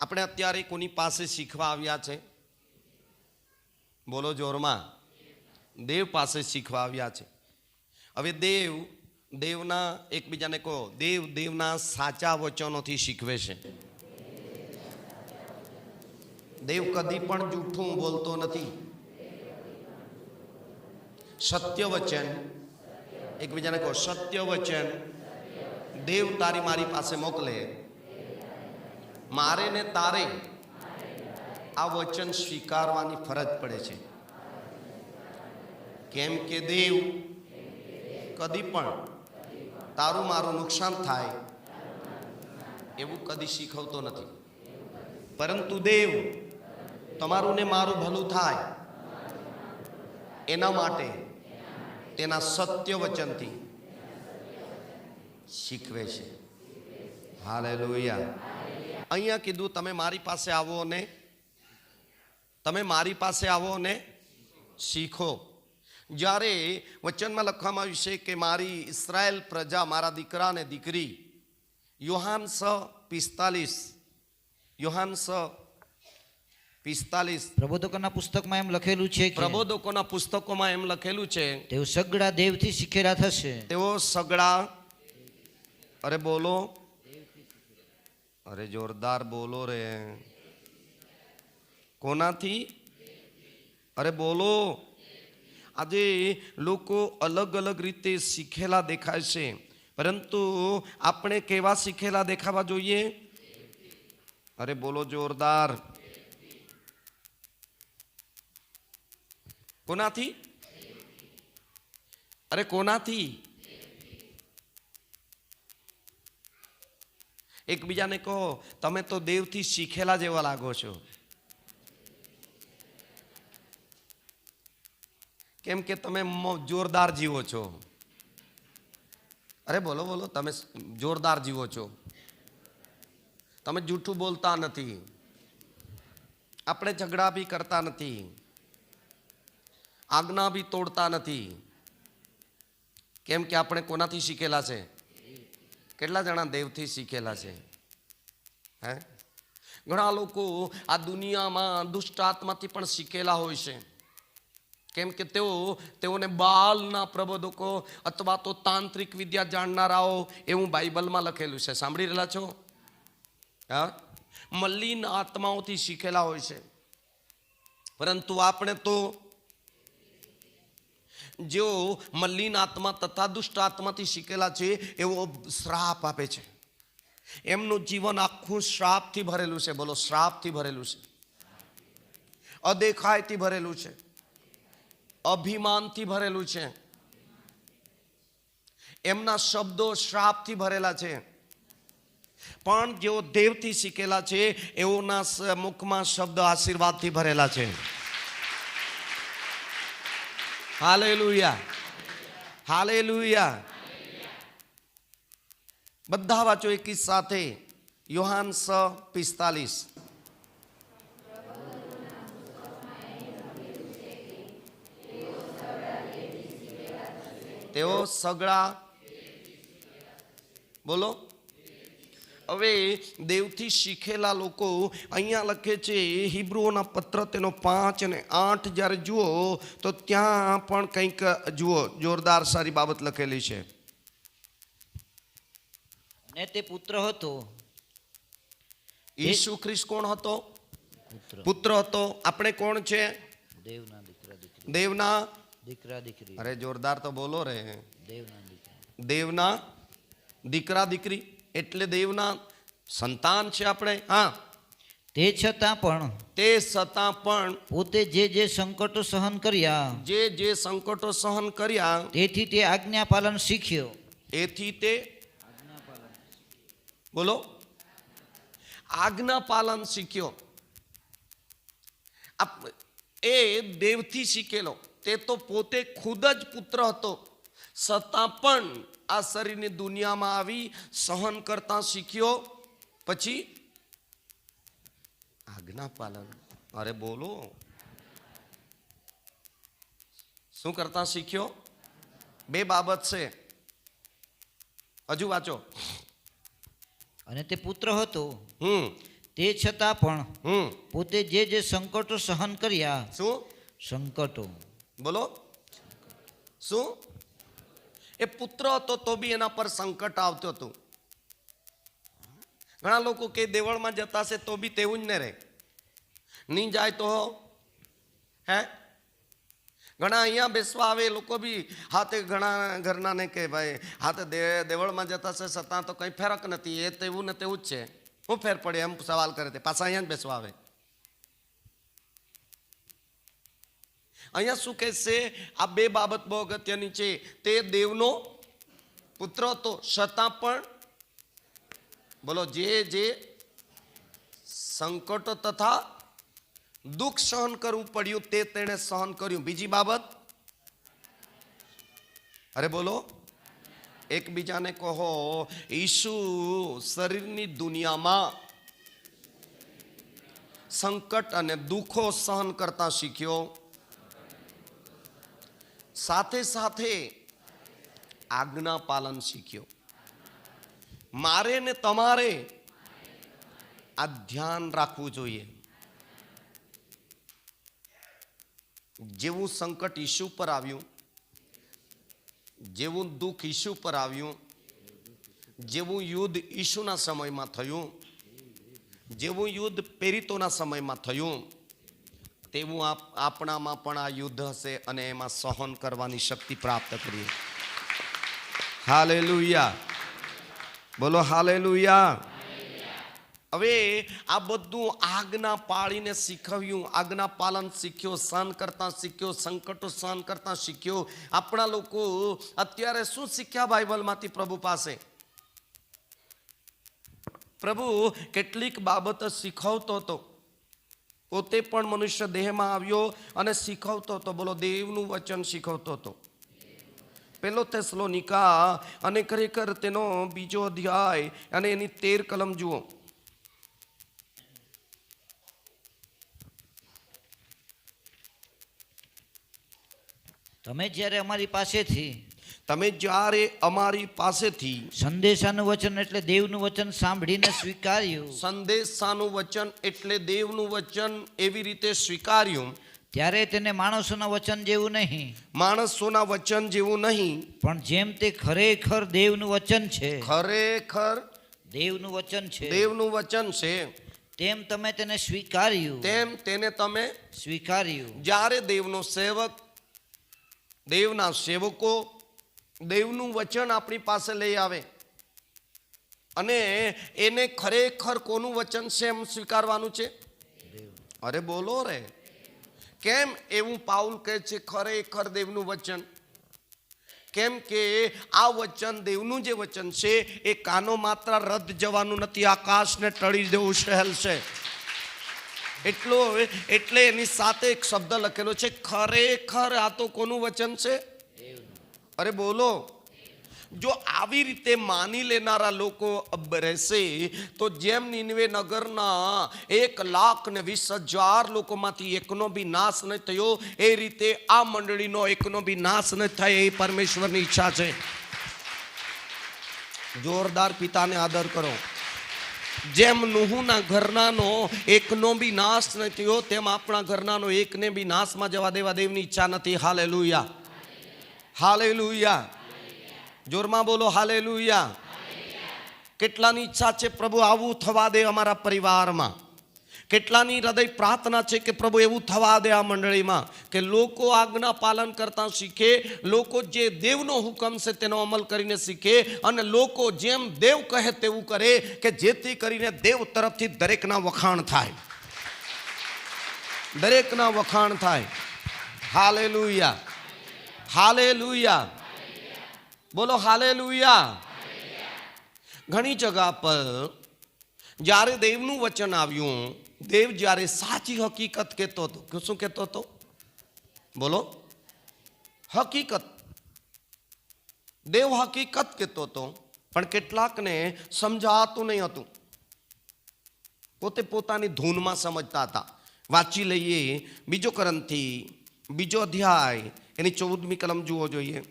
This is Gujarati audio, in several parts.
આપણે અત્યારે કોની પાસે શીખવા આવ્યા છે? બોલો જોરમાં. દેવ પાસે શીખવા આવ્યા છે. હવે દેવના એકબીજાને કહો, દેવના સાચા વચનોથી શીખવે છે. દેવ કદી પણ જૂઠું બોલતો નથી. સત્ય વચન, એકબીજાને કહો સત્ય વચન દેવ તારી મારી પાસે મોકલે, મારે ને તારે આ વચન સ્વીકારવાની ફરજ પડે છે. કેમ કે દેવ કદી પણ તારું મારું નુકસાન થાય એવું કદી શીખવતો નથી, પરંતુ દેવ તમારું ને મારું ભલું થાય એના માટે તેના સત્ય વચનથી શીખવે છે. હાલેલુયા. અહીંયા કીધું તમે મારી પાસે આવો ને શીખો. જ્યારે વચનમાં લખવામાં આવ્યું છે કે મારી ઇસ્રાયેલ પ્રજા, મારા દીકરા ને દીકરી, યોહાન 6:45 પ્રબોધકોના પુસ્તકમાં એમ લખેલું છે કે પ્રબોધકોના પુસ્તકોમાં એમ લખેલું છે તેઓ સગડા દેવથી શીખેલા થશે. તેઓ સગડા, અરે બોલો, અરે જોરદાર બોલો રે. કોનાથી? અરે બોલો. આજે લોકો અલગ અલગ રીતે શીખેલા દેખાય છે, પરંતુ આપણે કેવા શીખેલા દેખાવા જોઈએ? અરે બોલો જોરદાર. કોનાથી? અરે કોનાથી? એકબીજાને કહો તમે તો દેવથી શીખેલા જેવા લાગો છો. કેમ કે તમે જોરદાર જીવો છો. અરે બોલો બોલો, તમે જોરદાર જીવો છો. તમે જૂઠું બોલતા નથી, આપણે ઝઘડા બી કરતા નથી, આજ્ઞા બી તોડતા નથી. કેમ કે આપણે કોનાથી શીખેલા છે? કેટલા જણા દેવથી શીખેલા છે? હે, ઘણા લોકો આ દુનિયામાં દુષ્ટ આત્માથી પણ શીખેલા હોય છે. કેમ કે તેઓને બાલના પ્રબોધકો અથવા તો તાંત્રિક વિદ્યા જાણનારાઓ એવું બાઇબલમાં લખેલું છે. સાંભળી રહેલા છો? હા, મલિન આત્માઓથી શીખેલા હોય છે. પરંતુ આપણે તો જેઓ મલિન આત્મા તથા દુષ્ટ આત્માથી શીખેલા છે એવો શ્રાપ આપે છે. એમનું જીવન આખું શ્રાપથી ભરેલું છે. બોલો, શ્રાપથી ભરેલું છે, અદેખાયથી ભરેલું છે, અભિમાનથી ભરેલું છે. એમના શબ્દો શ્રાપથી ભરેલા છે. પણ જેઓ દેવથી શીખેલા છે એઓના મુખમાં શબ્દ આશીર્વાદથી ભરેલા છે. Hallelujah, hallelujah. બધા વાંચો એકી સાથે. યોહાન 6:45. તેઓ સગડા, બોલો. હવે દેવથી શીખેલા લોકો અહીંયા લખે છે હિબ્રુઓના પત્ર તેનો 5 અને 8 જ્યારે જુઓ તો ત્યાં પણ કંઈક જુઓ, જોરદાર સારી બાબત લખેલી છે. અને તે પુત્ર હતો. ઈસુ ખ્રિસ્ત કોણ હતો? પુત્ર હતો. આપણે કોણ છે? દેવના દીકરા દીકરી. દેવના દીકરા દીકરી. અરે જોરદાર તો બોલો રે. દેવના દીકરા. દેવના દીકરા દીકરી એટલે દેવના સંતાન છે આપણે. હા, તે છતાં પણ પોતે જે સંકટો સહન કર્યા, જે સંકટો સહન કર્યા, તેથી તે આજ્ઞા પાલન શીખ્યો. એથી તે, બોલો, આજ્ઞા પાલન શીખ્યો. એ દેવથી શીખેલો. તે તો પોતે ખુદ જ પુત્ર હતો, છતાં પણ આ શરીરની દુનિયામાં આવી સહન કરતા શીખ્યો. પછી આજ્ઞા પાલન. અરે બોલો, શું કરતા શીખ્યો? 2 બાબત છે. હજુ વાંચો. અને તે પુત્ર હતો. તે છતાં પણ હમ પોતે જે સંકટો સહન કર્યા. શું સંકટો. બોલો શું? એ પુત્ર હતો તો બી એના પર સંકટ આવતું હતું. ઘણા લોકો કે દેવળમાં જતા છે તો બી તેવું જ ને રહે, નહીં જાય તો હે. ઘણા અહીંયા બેસવા આવે એ લોકો બી હાથે ઘણા ઘરના ને કે ભાઈ હાથે દેવળમાં જતા છે છતાં તો કંઈ ફરક નથી, એ તેવું ને તેવું જ છે, શું ફેર પડે એમ સવાલ કરે તે પાછા અહીંયા જ બેસવા આવે. અહીંયા શું કહે છે? આ બે બાબત બહુ અગત્યની છે. તે દેવનો પુત્ર હતો છતાં પણ બોલો જે સંકટો તથા દુઃખ સહન કરવું પડ્યું તે તેણે સહન કર્યું. બીજી બાબત, અરે બોલો એકબીજાને કહો, ઈસુ શરીરની દુનિયામાં સંકટ અને દુઃખો સહન કરતા શીખ્યો, સાથે સાથે આજ્ઞા પાલન શીખ્યો. મારે ને તમારે આ ધ્યાન રાખવું જોઈએ. જેવું સંકટ ઈસુ પર આવ્યું, જેવું દુઃખ ઈસુ પર આવ્યું, જેવું યુદ્ધ ઈસુના સમયમાં થયું, જેવું યુદ્ધ પ્રેરિતોના સમયમાં થયું, તેવું આપણામાં પણ આ યુદ્ધ હશે અને એમાં સહન કરવાની શક્તિ પ્રાપ્ત કરીએ. હાલેલુયા, બોલો હાલેલુયા. હવે આ બધું આજ્ઞા પાળીને શીખવ્યું, આજ્ઞા પાલન શીખ્યો, સહન કરતા શીખ્યો, સંકટો સહન કરતા શીખ્યો. આપણા લોકો અત્યારે શું શીખ્યા બાઇબલમાંથી પ્રભુ પાસે? પ્રભુ કેટલીક બાબતો શીખવતો હતો, પોતે પણ મનુષ્ય દેહમાં આવ્યો અને શીખવતો હતો. બોલો દેવનું વચન શીખવતો હતો. પહેલો થેસલોનિકા અને ખરેખર તેનો 2 અધ્યાય અને એની 13 કલમ જુઓ. તમે જ્યારે અમારી પાસેથી સંદેશાનું વચન એટલે દેવનું વચન સાંભળીને સ્વીકાર્યું. સંદેશાનું વચન એટલે દેવનું વચન એવી રીતે સ્વીકાર્યું, ત્યારે તેને માણસોના વચન જેવું નહીં, માણસોના વચન જેવું નહીં, પણ જેમ તે ખરેખર દેવનું વચન છે, ખરેખર દેવનું વચન છે, દેવનું વચન છે, તેમ તમે તેને સ્વીકાર્યું, તેમ તેને તમે સ્વીકાર્યું. જ્યારે દેવનો સેવક, દેવના સેવકો દેવનું વચન આપણી પાસે લઈ આવે અને એને ખરેખર કોનું વચન છે એમ સ્વીકારવાનું છે. અરે બોલો રે, કેમ એવું પાઉલ કહે છે ખરેખર દેવનું વચન? કેમ કે આ વચન, દેવનું જે વચન છે એ કાનો માત્ર રદ જવાનું નથી, આકાશને ટળી દેવું સહેલ છે. એટલે એની સાથે એક શબ્દ લખેલો છે ખરેખર. આ તો કોનું વચન છે? અરે બોલો, જો આવી રીતે માની લેનારા લોકો રહેશે તો જેમ નીનવે નગરના 1,20,000 લોકોમાંથી એકનો બી નાશ ન થયો, એ રીતે આ મંડળીનો એકનો બી નાશ ન થાય એ પરમેશ્વરની ઈચ્છા છે. જોરદાર પિતાને આદર કરો. જેમ નુહુના ઘરનાનો એકનો બી નાશ ન થયો, તેમ આપણા ઘરનાનો એકને બી નાશમાં જવા દેવા દેવની ઈચ્છા નથી. Hallelujah, hallelujah. જોરમાં બોલો હાલેલુયા. કેટલાની ઈચ્છા છે પ્રભુ આવું થવા દે અમારા પરિવારમાં? કેટલાની હૃદય પ્રાર્થના છે કે પ્રભુ એવું થવા દે આ મંડળીમાં કે લોકો આજ્ઞા પાલન કરતા શીખે, લોકો જે દેવનો હુકમ છે તેનો અમલ કરીને શીખે અને લોકો જેમ દેવ કહે તેવું કરે, કે જેથી કરીને દેવ તરફથી દરેકના વખાણ થાય, દરેકના વખાણ થાય. હાલેલુયા, હાલેલુયા, બોલો હાલેલુયા. ઘણી જગા પર જ્યારે દેવનું વચન આવ્યું, દેવ જ્યારે સાચી હકીકત કહેતો હતો, શું કહેતો હતો? બોલો હકીકત. દેવ હકીકત કહેતો હતો, પણ કેટલાકને સમજાતું નહીં હતું, પોતે પોતાની ધૂનમાં સમજતા હતા. વાંચી લઈએ 2 કોરિન્થી 2 અધ્યાય એની 14મી કલમ જુઓ જોઈએ.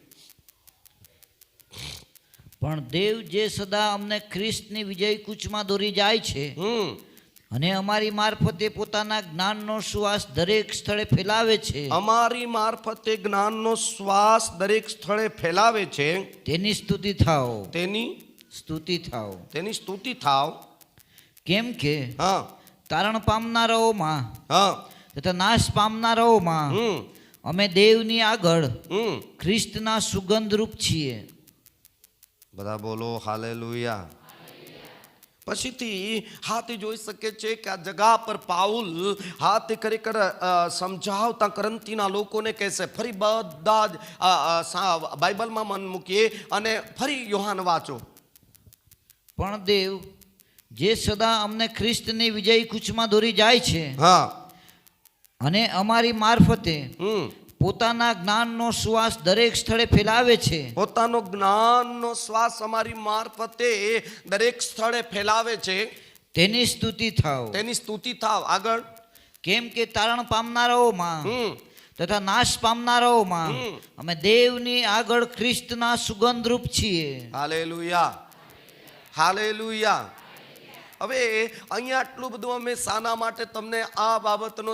પણ દેવ જે સદા અમને ખ્રિસ્તની વિજય કૂચમાં દોરી જાય છે, અને અમારી મારફતે પોતાના જ્ઞાનનો સુવાસ દરેક સ્થળે ફેલાવે છે. અમારી મારફતે જ્ઞાનનો શ્વાસ દરેક સ્થળે ફેલાવે છે. તેની સ્તુતિ થાવ, તેની સ્તુતિ થાવ. તેની સ્તુતિ થાવ. કેમ કે હા તારણ પામનારાઓમાં હા તથા નાશ પામનારાઓમાં હમ અમે દેવની આગળ હમ ખ્રિસ્તના સુગંધરૂપ છીએ. બધા બોલો હાલેલુયા. પછીથી હાથી જોઈ શકે છે કે આ જગા પર પાઉલ હાથી ખરેખર સમજાવતા કરંતીના લોકોને કહેશે. ફરી બધા જ બાઇબલમાં મન મૂકીએ અને ફરી યોહાન વાંચો. પણ દેવ જે સદા અમને ખ્રિસ્તની વિજય કૂચમાં દોરી જાય છે હા અને અમારી મારફતે હમ પોતાના જ્ઞાનનો સુવાસ દરેક સ્થળે ફેલાવે છે. પોતાનો જ્ઞાનનો શ્વાસ અમારી મારફતે દરેક સ્થળે ફેલાવે છે. તેની સ્તુતિ થાવ. તેની સ્તુતિ થાવ. આગળ કેમ કે તારણ પામનારાઓમાં હમ તથા નાશ પામનારાઓમાં અમે દેવની આગળ ખ્રિસ્તના સુગંધરૂપ છીએ. Hallelujah hallelujah. હવે અહીંયા આટલું બધું અમે શાના માટે તમને આ બાબતનો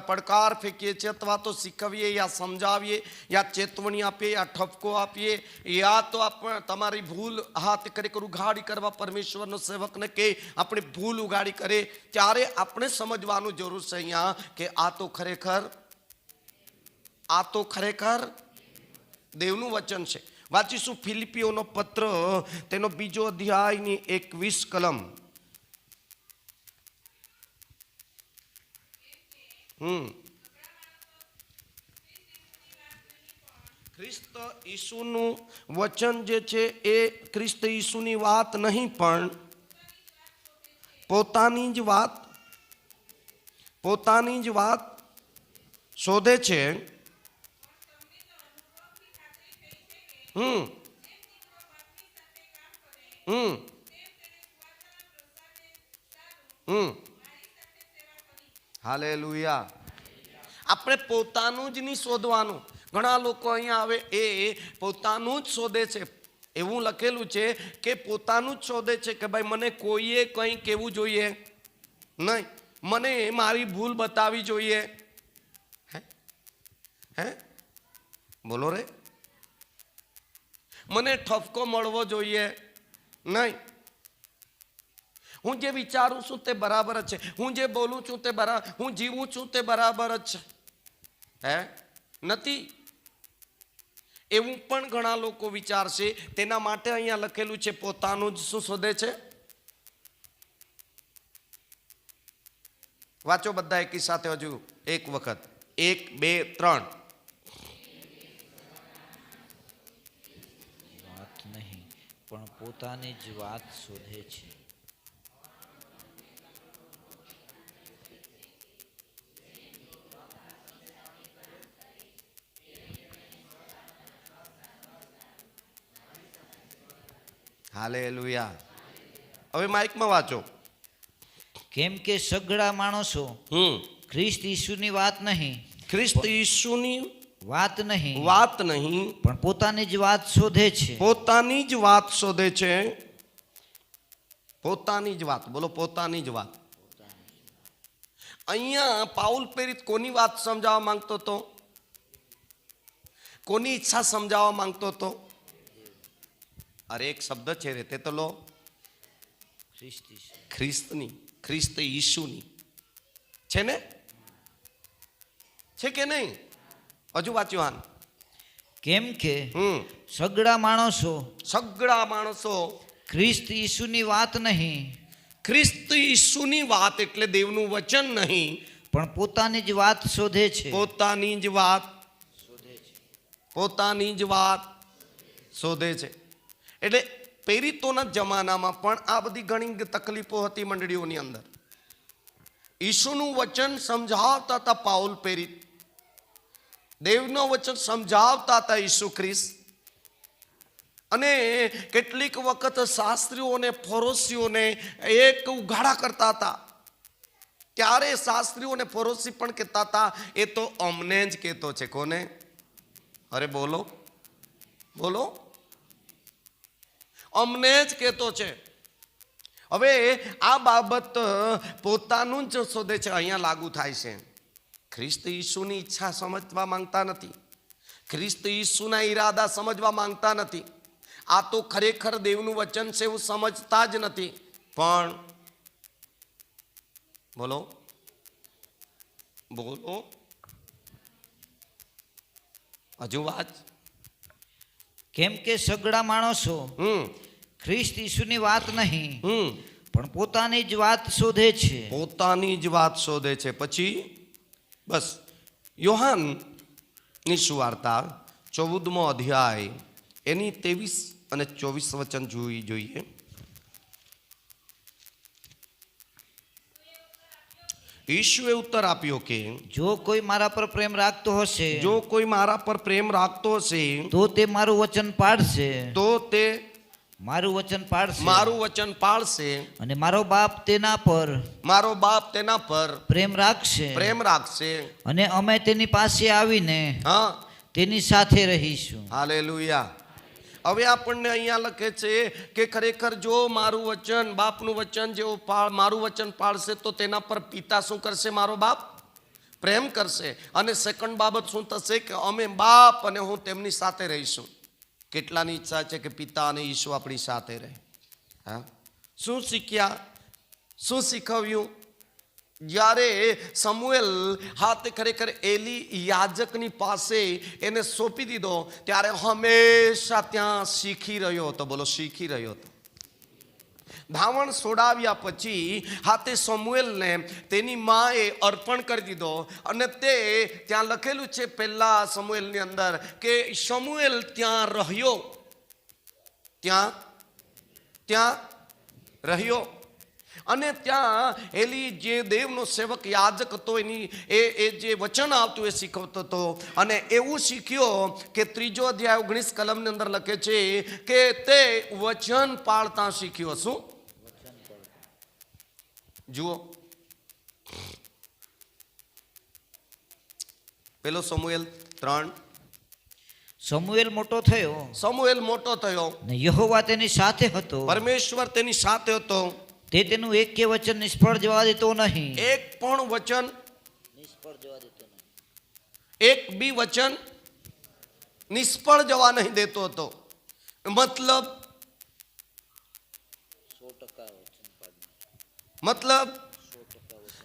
પડકાર ફેંકીએ છીએ અથવા તો શીખવીએ યા સમજાવીએ યા ચેતવણી આપીએ યા ઠપકો આપીએ યા તો આપણે તમારી ભૂલ હાથ ખરેખર ઉઘાડી કરવા પરમેશ્વરનો સેવકને કે આપણી ભૂલ ઉઘાડી કરે ત્યારે આપણે સમજવાનું જરૂર છે અહીંયા કે આ તો ખરેખર દેવનું વચન છે. વાંચીશું ફિલિપીઓનો પત્ર તેનો 2 અધ્યાયની 21 કલમ. ખ્રિસ્ત ઈસુનું વચન જે છે એ ખ્રિસ્ત ઈસુની વાત નહીં પણ પોતાની જ વાત શોધે છે. હાલેલુયા. આપણે પોતાનું જ નહીં શોધવાનું. ઘણા લોકો અહીંયા આવે એ પોતાનું જ શોધે છે. એવું લખેલું છે કે પોતાનું જ શોધે છે કે ભાઈ મને કોઈએ કંઈ કહેવું જોઈએ નહીં, મને મારી ભૂલ બતાવી જોઈએ. હે બોલો રે. મને ઠપકો મળવો જોઈએ નહીં. હું જે વિચારું છું તે બરાબર જ છે. હું જે બોલું છું તે બરાબર, હું જીવું છું તે બરાબર જ છે. હે નથી એવું પણ ઘણા લોકો વિચારશે. તેના માટે અહીંયા લખેલું છે પોતાનું જ શું શોધે છે. વાંચો બધા એકી સાથે હજુ એક વખત. 1 2 3. વાત નહીં પણ પોતાની જ વાત શોધે છે. હાલેલુયા. હવે માઇકમાં વાંચો. કેમ કે સઘળા માણસો ખ્રિસ્ત ઈસુની વાત નહીં, ખ્રિસ્ત ઈસુની વાત નહીં પણ પોતાની જ વાત શોધે છે. પોતાની જ વાત શોધે છે. પોતાની જ વાત. બોલો પોતાની જ વાત. અહીંયા પાઉલ પ્રેરિત કોની વાત સમજાવવા માંગતો હતો? કોની ઈચ્છા સમજાવવા માંગતો હતો? અરે એક શબ્દ છે રે તે તો લો. ખ્રિસ્તની, ખ્રિસ્ત ઈસુની છે ને? છે કે નહીં? હજુ વાંચ્યું હાન. કેમ કે સઘળા માણસો ખ્રિસ્ત ઈસુની વાત નહીં, ખ્રિસ્ત ઈસુની વાત એટલે દેવનું વચન નહીં પણ પોતાની જ વાત શોધે છે. પોતાની જ વાત શોધે છે. એટલે પ્રેરિતોના જમાનામાં પણ આ બધી ઘણી તકલીફો હતી મંડળીઓની અંદર. ઈસુનું વચન સમજાવતા હતા પાઉલ પ્રેરિત, દેવનું વચન સમજાવતા હતા ઈસુ ખ્રિસ્ત. અને કેટલીક વખત શાસ્ત્રીઓને ફરોશીઓને એક ઉઘાડા કરતા હતા. ત્યારે શાસ્ત્રીઓને ફરોશી પણ કહેતા હતા એ તો અમને જ કહેતો છે. કોને? અરે બોલો બોલો. અમને જ કહેતો છે. હવે આ બાબત પોતાનું જ શોધે છે, અહીંયા લાગુ થાય છે. ખ્રિસ્ત ઈસુની ઈચ્છા સમજવા માંગતા નથી, ખ્રિસ્ત ઈસુના ઈરાદા સમજવા માંગતા નથી. આ તો ખરેખર દેવનું વચન છે એવું સમજતા જ નથી. પણ બોલો બોલો હજુ વાત. કેમ કે સગડા માણસો હમ ખ્રિસ્ત ઈસુની વાત નહીં હમ પણ પોતાની જ વાત શોધે છે. પોતાની જ વાત શોધે છે. પછી બસ યોહાનની સુવાર્તા 14મો અધ્યાય એની 23 અને 24 વચન જોઈ જોઈએ. ઈશુએ ઉત્તર આપ્યો કે જો કોઈ મારા પર પ્રેમ રાખતો હશે જો કોઈ મારા પર પ્રેમ રાખતો હશે તો તે મારું વચન પાળશે તો તે મારું વચન પાળશે મારું વચન પાળશે અને મારો બાપ તેના પર મારો બાપ તેના પર પ્રેમ રાખશે અને અમે તેની પાસે આવીને હા તેની સાથે રહીશું. હાલેલુયા. હવે આપણને અહીંયા લખે છે કે ખરેખર જો મારું વચન બાપનું વચન જેવો મારું વચન પાળશે તો તેના પર પિતા શું કરશે? મારો બાપ પ્રેમ કરશે. અને સેકન્ડ બાબત શું થશે કે અમે બાપ અને હું તેમની સાથે રહીશું. કેટલાની ઈચ્છા છે કે પિતા અને ઈસુ આપણી સાથે રહે? હા, શું શીખ્યા? શું શીખવ્યું? જ્યારે સમુએલ હાથે ખરેખર એલી યાજકની પાસે એને સોંપી દીધો ત્યારે હંમેશા ત્યાં શીખી રહ્યો હતો. બોલો, શીખી રહ્યો હતો. ધાવણ સોડાવ્યા પછી હાથે સમુએલને તેની માએ અર્પણ કરી દીધો અને તે ત્યાં લખેલું છે પહેલા સમુએલની અંદર કે સમુએલ ત્યાં રહ્યો, ત્યાં રહ્યો. અને ત્યાં એલી જે દેવનો સેવક યાજક હતો એની એ જે વચન આવતું એ શીખવતો હતો. અને એવું શીખ્યો કે 3 અધ્યાય 19 કલમની અંદર લખે છે કે તે વચન પાળતા શીખ્યો. શું? જુઓ, પેલો સમુએલ 3. સમુએલ મોટો થયો ને યહોવા તેની સાથે હતો, પરમેશ્વર તેની સાથે હતો. તે તેનું એક કે વચન નિષ્ફળ જવા દેતો નહીં. એક પણ વચન એક બી વચન નિષ્ફળ જવા નહીં દેતો હતો. મતલબ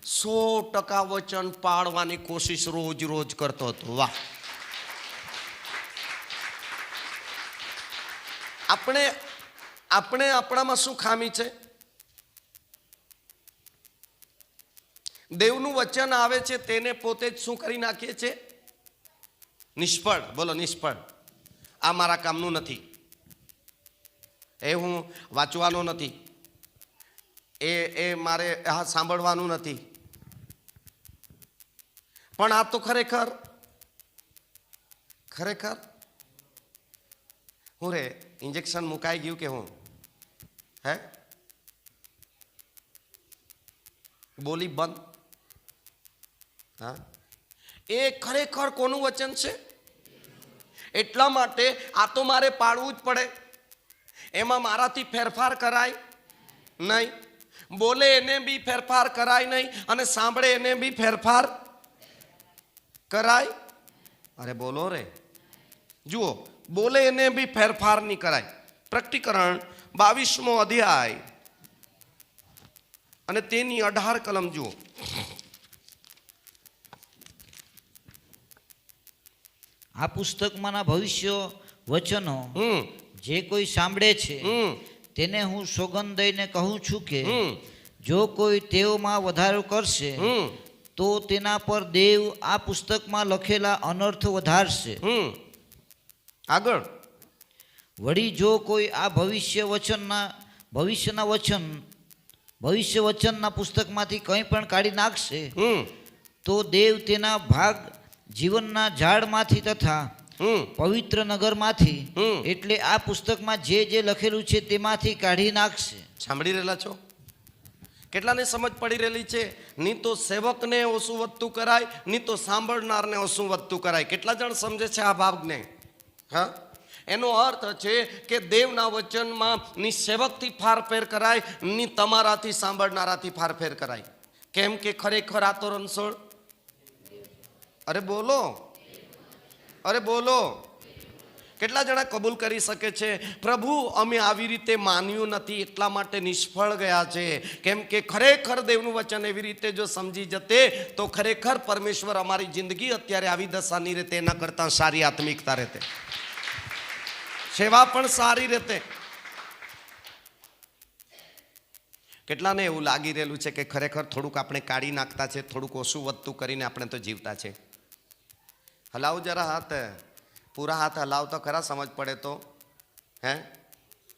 100% વચન પાળવાની કોશિશ રોજ કરતો હતો. વાહ! આપણે આપણામાં શું ખામી છે? દેવનું વચન આવે છે તેને પોતે જ શું કરી નાખીએ છે? નિષ્ફળ. બોલો, નિષ્ફળ. આ મારા કામનું નથી, એ હું વાંચવાનો નથી, એ મારે આ સાંભળવાનું નથી. પણ આ તો ખરેખર હું રે ઇન્જેક્શન મુકાઈ ગયું કે હું હે બોલી બંધ. હા, એ ખરેખર કોનું વચન છે? એટલા માટે આ તો મારે પાળવું જ પડે. એમાં મારાથી ફેરફાર કરાય નહીં. બોલે એને બી ફેરફાર કરાય નહીં અને સાંભળે એને બી ફેરફાર કરાય. અરે બોલો રે. જુઓ, બોલે એને બી ફેરફાર નહીં કરાય. પ્રકટીકરણ 22મો અધ્યાય અને તેની 18 કલમ જુઓ. આ પુસ્તકમાંના ભવિષ્ય વચનો જે કોઈ સાંભળે છે તેને હું સોગંદ દઈને કહું છું કે જો કોઈ તેઓમાં વધારો કરશે તો તેના પર દેવ આ પુસ્તકમાં લખેલા અનર્થ વધારશે. આગળ, વળી જો કોઈ આ ભવિષ્ય વચનના પુસ્તકમાંથી કંઈ પણ કાઢી નાખશે તો દેવ તેના ભાગ જીવનના ઝાડમાંથી તથા પવિત્ર નગરમાંથી એટલે આ પુસ્તકમાં જે લખેલું છે તેમાંથી કાઢી નાખશે. સાંભળી રહેલા છો? કેટલાને સમજ પડી રહેલી છે? નહીં તો સેવકને ઓછું વધતું કરાય, નહીં તો સાંભળનારને ઓછું વધતું કરાય. કેટલા જણ સમજે છે આ ભાગને? હા, એનો અર્થ છે કે દેવના વચનમાં ની સેવકથી ફારફેર કરાય, ની તમારાથી સાંભળનારાથી ફારફેર કરાય. કેમ કે ખરેખર આ તો રણછોડ, અરે બોલો, અરે બોલો. કેટલા જણા કબૂલ કરી શકે છે, પ્રભુ અમે આવી રીતે માન્યું નથી એટલા માટે નિષ્ફળ ગયા છે? કેમ કે ખરેખર દેવનું વચન એવી રીતે જો સમજી જતે તો ખરેખર પરમેશ્વર અમારી જિંદગી અત્યારે આવી દશાની રહેતે, એના કરતાં સારી આત્મિકતા રહેતે, સેવા પણ સારી રહેતે. કેટલાને એવું લાગી રહેલું છે કે ખરેખર થોડુંક આપણે કાઢી નાખતા છે, થોડુંક ઓછું વધતું કરીને આપણે તો જીવતા છે. હલાવ જરા હાથ, પૂરા હાથ હલાવ તો ખરા, સમજ પડે તો. હે,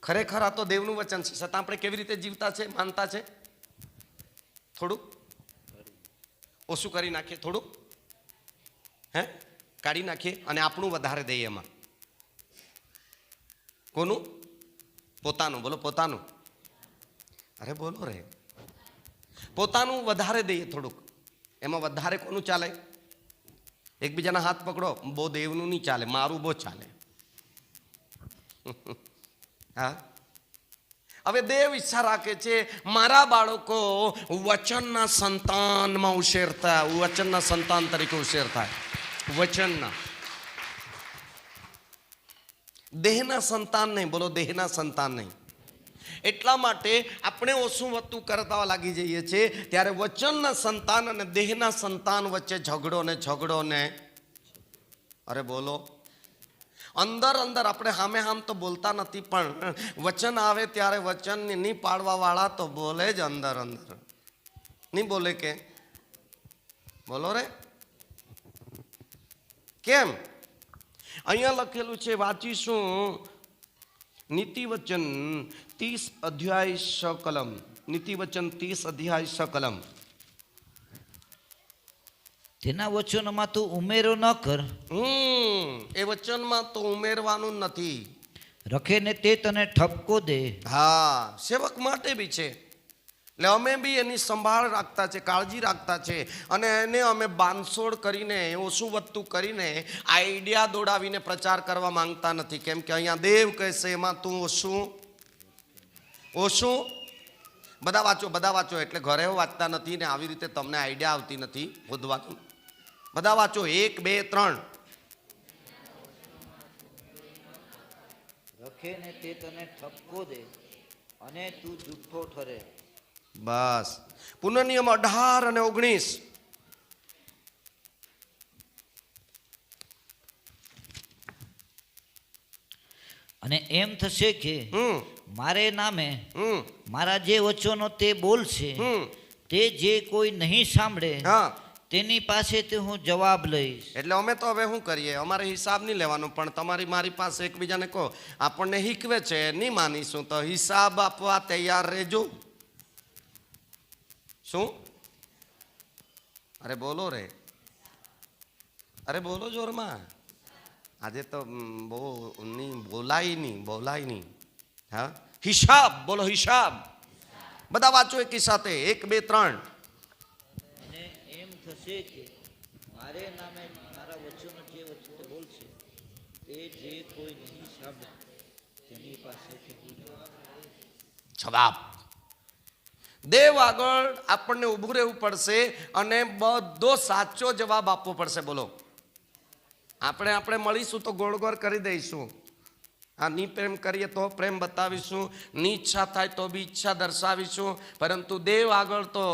ખરેખર આ તો દેવનું વચન છે, છતાં આપણે કેવી રીતે જીવતા છે, માનતા છે? થોડુંક ઓછું કરી નાખીએ, થોડુંક હે કાઢી નાખીએ અને આપણું વધારે દઈએ એમાં. કોનું? પોતાનું. બોલો પોતાનું. અરે બોલો રે, પોતાનું વધારે દઈએ થોડુંક, એમાં વધારે કોનું ચાલે? એકબીજાના હાથ પકડો, બહુ દેવનું નહીં ચાલે, મારું બહુ ચાલે. હા, હવે દેવ ઈચ્છા રાખે છે મારા બાળકો વચનના સંતાનમાં ઉછેર થાય, વચનના સંતાન તરીકે ઉછેર થાય. વચનના, દેહના સંતાન નહીં. બોલો દેહના સંતાન નહીં. એટલા માટે આપણે ઓછું વધતું કરતા લાગી જઈએ છીએ, ત્યારે વચનના સંતાન અને દેહના સંતાન વચ્ચે ઝઘડો ને અરે બોલો, અંદર અંદર આપણે હામે હામ તો બોલતા નથી, પણ વચન આવે ત્યારે વચન નહીં પાડવા વાળા તો બોલે જ અંદર અંદર. નહીં બોલે કે? બોલો રે. કેમ? અહીંયા લખેલું છે, વાંચીશું નીતિવચન 30 અધ્યાય 6 કલમ. નીતિવચન 30 અધ્યાય 6 કલમ. તેના વચનોમાં તું ઉમેરો ન કર. એ વચનમાં તો ઉમેરવાનું નથી. રખે ને તે તને ઠપકો દે. હા, સેવક માટે બી છે. એટલે અમે બી એની સંભાળ રાખતા છે, કાળજી રાખતા છે, અને એને અમે બાંધછોડ કરીને, ઓછું વધતું કરીને, આઈડિયા દોડાવીને પ્રચાર કરવા માંગતા નથી. કેમ કે અહીંયા દેવ કહેશે એમાં તું ઓછું બધા વાંચો એટલે ઘરે વાંચતા નથી ને આવી રીતે તમને આઈડિયા આવતી નથી શોધવાનું. બધા વાંચો, 1 2 3. રખે ને તે તને ઠપકો દે અને તું જુઠ્ઠો ઠરે. બસ. પુનર્નિયમ 18 અને 19. અને એમ થશે કે મારે નામે મારા જે વચનો તે બોલશે તે જે કોઈ નહીં સાંભળે તેની પાસેથી હું જવાબ લઈશ. એટલે અમે તો હવે શું કરીએ, અમારે હિસાબ નહીં લેવાનો, પણ તમારી મારી પાસે એકબીજાને કહો આપણને શીખવે છે, નહીં માનીશું તો હિસાબ આપવા તૈયાર રહેજો. શું? અરે બોલો રે, અરે બોલો જોરમાં. આજે તો બહુ બોલાય નહીં. હા, હિસાબ. બોલો હિસાબ. બધા વાંચો એકી સાથે, 1 2 3. અને એમ થશે કે મારે નામે મારા વચનો જે વચન બોલશે તે જે કોઈ નહીં સાંભળે તેની પાસેથી હું જવાબ. દેવ આગળ આપણને ઊભું રહેવું પડશે અને બધો સાચો જવાબ આપવો પડશે. બોલો, આપણે મળીશું તો ગોળ ગોળ કરી દઈશું. આ ની પ્રેમ કરીએ તો પ્રેમ બતાવીશું, ની ઈચ્છા થાય તો બી ઈચ્છા દર્શાવીશું, પરંતુ દેવ આગળ તો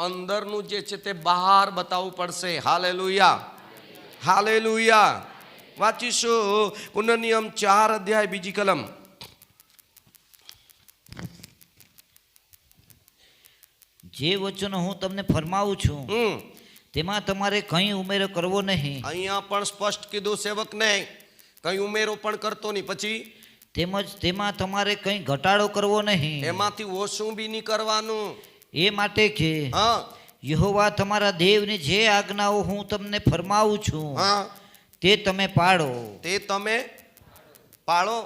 અંદરનું જે છે તે બહાર બતાવવું પડશે. Hallelujah, hallelujah. વાંચીશું પુનર્નિયમ 4 અધ્યાય 2 કલમ. જે વચનો હું તમને ફરમાવું છું તેમાં તમારે કંઈ ઉમેરો કરવો નહીં. અહીંયા પણ સ્પષ્ટ કીધું સેવકને, કંઈ ઉમેરો પણ કરતો નહીં. પછી તેમજ તેમાં તમારે કંઈ ઘટાડો કરવો નહીં. એમાંથી ઓછું બી નહીં કરવાનું. એ માટે કે યહોવા તમારા દેવની જે આજ્ઞાઓ હું તમને ફરમાવું છું તે તમે પાળો.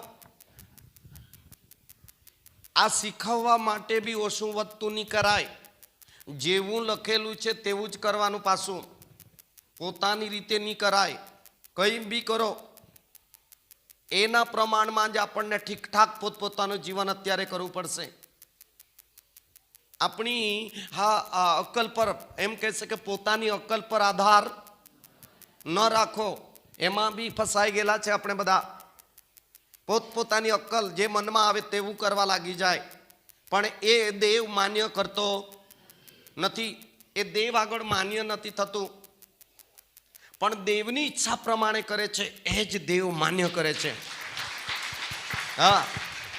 આ શીખવવા માટે બી ઓછું વધતું નહીં કરાય. જેવું લખેલું છે તેવું જ કરવાનું. પાછું પોતાની રીતે નહીં કરાય. કંઈ બી કરો એના પ્રમાણમાં જ આપણને ઠીકઠાક પોતપોતાનું જીવન અત્યારે કરવું પડશે. આપણી અક્કલ પર, એમ કહે છે કે પોતાની અક્કલ પર આધાર ન રાખો. એમાં બી ફસાઈ ગયેલા છે આપણે બધા. પોતપોતાની અક્કલ જે મનમાં આવે તેવું કરવા લાગી જાય, પણ એ દેવ માન્ય કરતો નથી. એ દેવ આગળ માન્ય નથી થતું, પણ દેવની ઈચ્છા પ્રમાણે કરે છે એ જ દેવ માન્ય કરે છે. હા,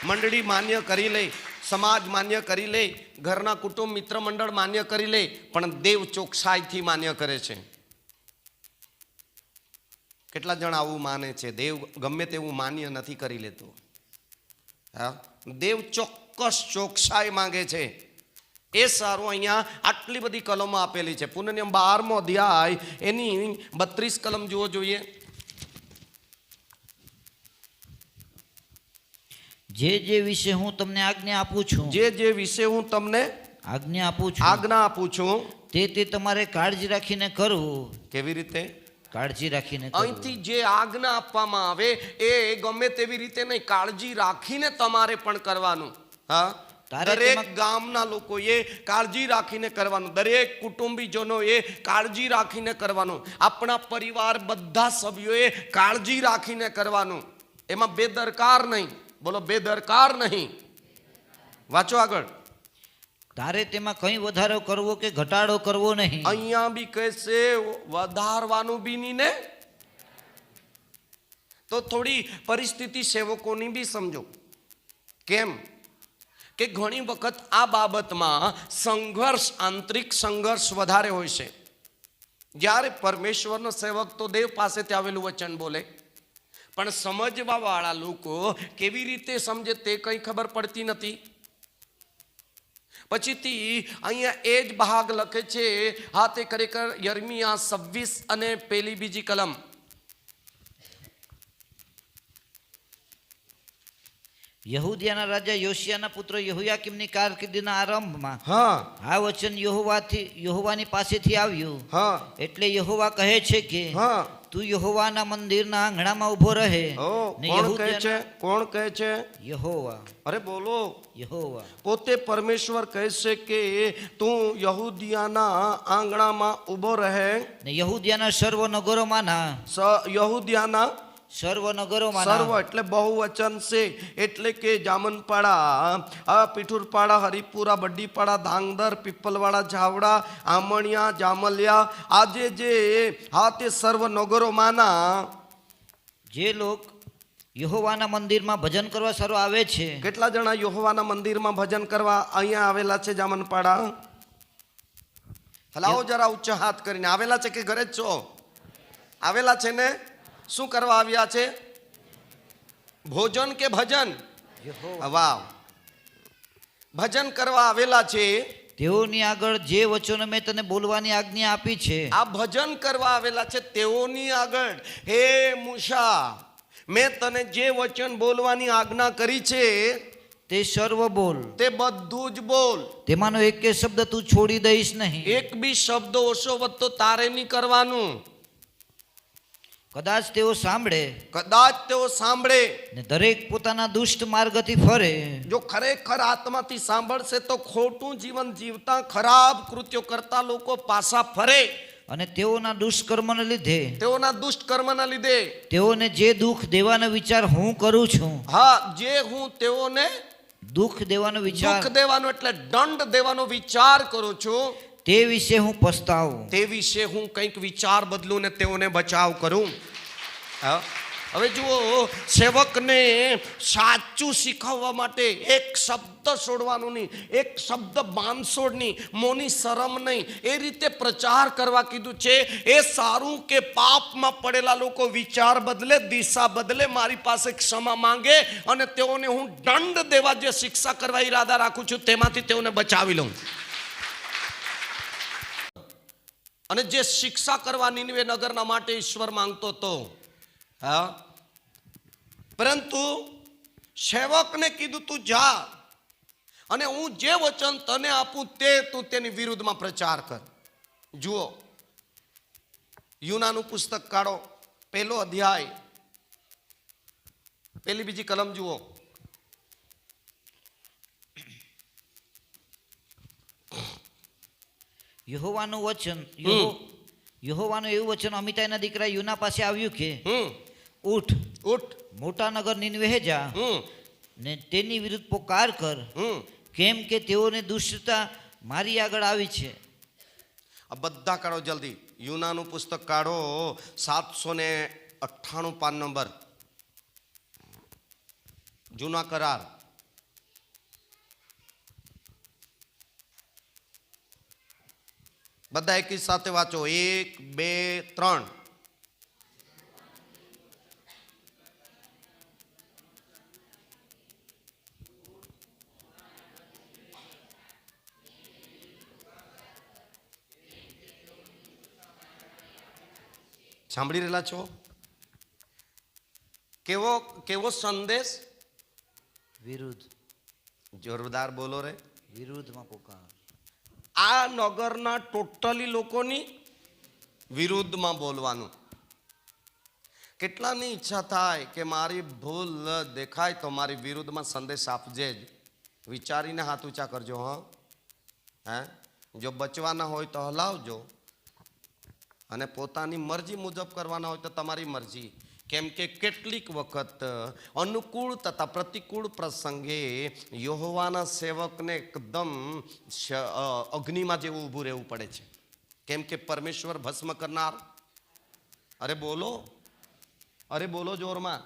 મંડળી માન્ય કરી લે, સમાજ માન્ય કરી લે, ઘરના કુટુંબ મિત્ર મંડળ માન્ય કરી લે, પણ દેવ ચોકસાઈથી માન્ય કરે છે. કેટલા જણ આવું માને છે? દેવ ગમે તેવું માન્ય નથી કરી લેતું. હા, દેવ ચોક્કસ ચોકસાઈ માંગે છે. એ સારું, અહીંયા આટલી બધી કલમો આપેલી છે. પુનઃનિયમ 12મો અધ્યાય એની 32 કલમ જુઓ જોઈએ. જે વિશે હું તમને આજ્ઞા આપું છું, જે વિશે હું તમને આજ્ઞા આપું છું તે તમારે કાળજી રાખીને કરવું. કેવી રીતે? કાળજી રાખીને કરવું. અહીંથી જે આજ્ઞા આપવામાં આવે એ ગમે તેવી રીતે નહીં, કાળજી રાખીને તમારે પણ કરવાનું. હા, દરેક ગામના લોકોએ કાળજી રાખીને કરવાનું, દરેક કુટુંબીજનોએ કાળજી રાખીને કરવાનું, આપણા પરિવાર બધા સભ્યોએ કાળજી રાખીને કરવાનું. એમાં બેદરકાર નહીં. બોલો, બેદરકાર નહીં. વાંચો આગળ. તારે તેમાં કંઈ વધારો કરવો કે ઘટાડો કરવો નહીં. અહીંયા બી કહે છે વધારવાનું બી નહીં ને. તો થોડી પરિસ્થિતિ સેવકોની બી સમજો. કેમ કે ઘણી વખત આ બાબતમાં સંઘર્ષ, આંતરિક સંઘર્ષ વધારે હોય છે. જ્યારે પરમેશ્વરનો સેવક તો દેવ પાસેથી આવેલું વચન બોલે, પણ સમજવા વાળા લોકો કેવી રીતે સમજે તે કંઈ ખબર પડતી નથી. પછીથી અહીંયા એ જ ભાગ લખે છે. હા, તે ખરેખર યર્મિયા 26 અને પેલી બીજી કલમ. યહૂદિયાના રાજા યોશિયાના પુત્ર યહોયાકીમની કારકિર્દીના આરંભમાં આ વચન યહોવાની પાસેથી આવ્યું. એટલે યહોવા કહે છે કે તું યહોવાના મંદિરના આંગણામાં ઉભો રહે. કોણ કહે છે? યહોવા. અરે બોલો, યહોવા પોતે પરમેશ્વર કહે છે કે તું યહૂદિયાના આંગણામાં ઉભો રહે. ને યહૂદિયાના સર્વ નગરોમાં સર્વ એટલે બહુવચન છે. એટલે કે જામનપાડા, પીઠુરપાડા, હરિપુરા, બડ્ડીપાડા, ધાંગધર, પીપલવાડા, ઝાવડા, આમણિયા, જામલિયા, આજે જે તે સર્વ નગરોમાંના જે લોક યહોવાના મંદિરમાં ભજન કરવા સર્વ આવે છે. કેટલા જણા યહોવાના મંદિરમાં ભજન કરવા અહીંયા આવેલા છે? જામનપાડા હલાવો જરા ઊંચો હાથ કરીને. આવેલા છે કે ઘરે જ છો? આવેલા છે ને. શું કરવા આવ્યા છે? ભોજન કે ભજન? વાહ, ભજન કરવા આવેલા છે. તેઓની આગળ જે વચનો મેં તને બોલવાની આજ્ઞા આપી છે. આ ભજન કરવા આવેલા છે તેઓની આગળ. હે મૂસા, મેં તને જે વચન બોલવાની આજ્ઞા કરી છે તે સર્વ બોલ. તે બધું જ બોલ. તેમાંનો એક શબ્દ તું છોડી દઈશ નહીં. એક બી શબ્દ ઓછો વધતો તારે નહીં કરવાનું. કદાચ તેઓ સાંભળે ને દરેક પોતાના દુષ્ટ માર્ગથી ફરે. જો ખરેખર આત્માથી સાંભળશે તો ખોટું જીવન જીવતા, ખરાબ કૃત્યો કરતા લોકો પાછા ફરે. અને તેઓના દુષ્કર્મના લીધે તેઓને જે દુઃખ દેવાનો વિચાર હું કરું છું. હા, જે હું તેઓને દુઃખ દેવાનો એટલે દંડ દેવાનો વિચાર કરું છું, તે વિશે હું પસ્તાવું. તે વિશે હું કંઈક વિચાર બદલું ને તેઓને બચાવ કરું. હવે જુઓ, સેવકને સાચું શીખવવા માટે એક શબ્દ છોડવાનું નહીં, એક શબ્દ બાંધછોડ નહીં, મોની શરમ નહીં, એ રીતે પ્રચાર કરવા કીધું છે. એ સારું કે પાપમાં પડેલા લોકો વિચાર બદલે, દિશા બદલે, મારી પાસે ક્ષમા માંગે અને તેઓને હું દંડ દેવા જે શિક્ષા કરવા ઈરાદા રાખું છું તેમાંથી તેઓને બચાવી લઉં. અને જે શિક્ષા કરવા નીનવે નગરના માટે ઈશ્વર માંગતો હતો, પરંતુ સેવકને કીધું તું જા અને હું જે વચન તને આપું તે તું તેની વિરુદ્ધમાં પ્રચાર કર. જુઓ, યુનાનું પુસ્તક કાઢો, 1 અધ્યાય પેલી બીજી કલમ જુઓ. યહોવાનું વચન યહોવાનું એવું વચન અમિતાઈના દીકરા યુના પાસે આવ્યું કે ઉઠ ઉઠ, મોટા નગર નીનવે જા ને તેની વિરુદ્ધ પોકાર કર, હમ. કેમ કે તેઓને દુષ્ટતા મારી આગળ આવી છે. આ બધા કાઢો જલ્દી. યુનાનું પુસ્તક કાઢો, 798 પાન નંબર, જૂના કરાર. બધા એકી સાથે વાંચો. 1, 2, 3. સાંભળી રહેલા છો? કેવો કેવો સંદેશ? વિરુદ્ધ, જોરદાર બોલો રે. વિરુદ્ધમાં પોકાર. આ નગરના ટોટલી લોકોની વિરુદ્ધમાં બોલવાનું. કેટલાની ઈચ્છા થાય કે મારી ભૂલ દેખાય તો મારી વિરુદ્ધમાં સંદેશ આપજે જ. વિચારીને હાથ ઊંચા કરજો. હે જો બચવાના હોય તો હલાવજો, અને પોતાની મરજી મુજબ કરવાના હોય તો તમારી મરજી. કેમ કે કેટલીક વખત અનુકૂળ તથા પ્રતિકૂળ પ્રસંગે યહોવાના સેવકને એકદમ અગ્નિમાં જેવું ઊભું રહેવું પડે છે. કેમ કે પરમેશ્વર ભસ્મ કરનાર. અરે બોલો, અરે બોલો જોરમાં.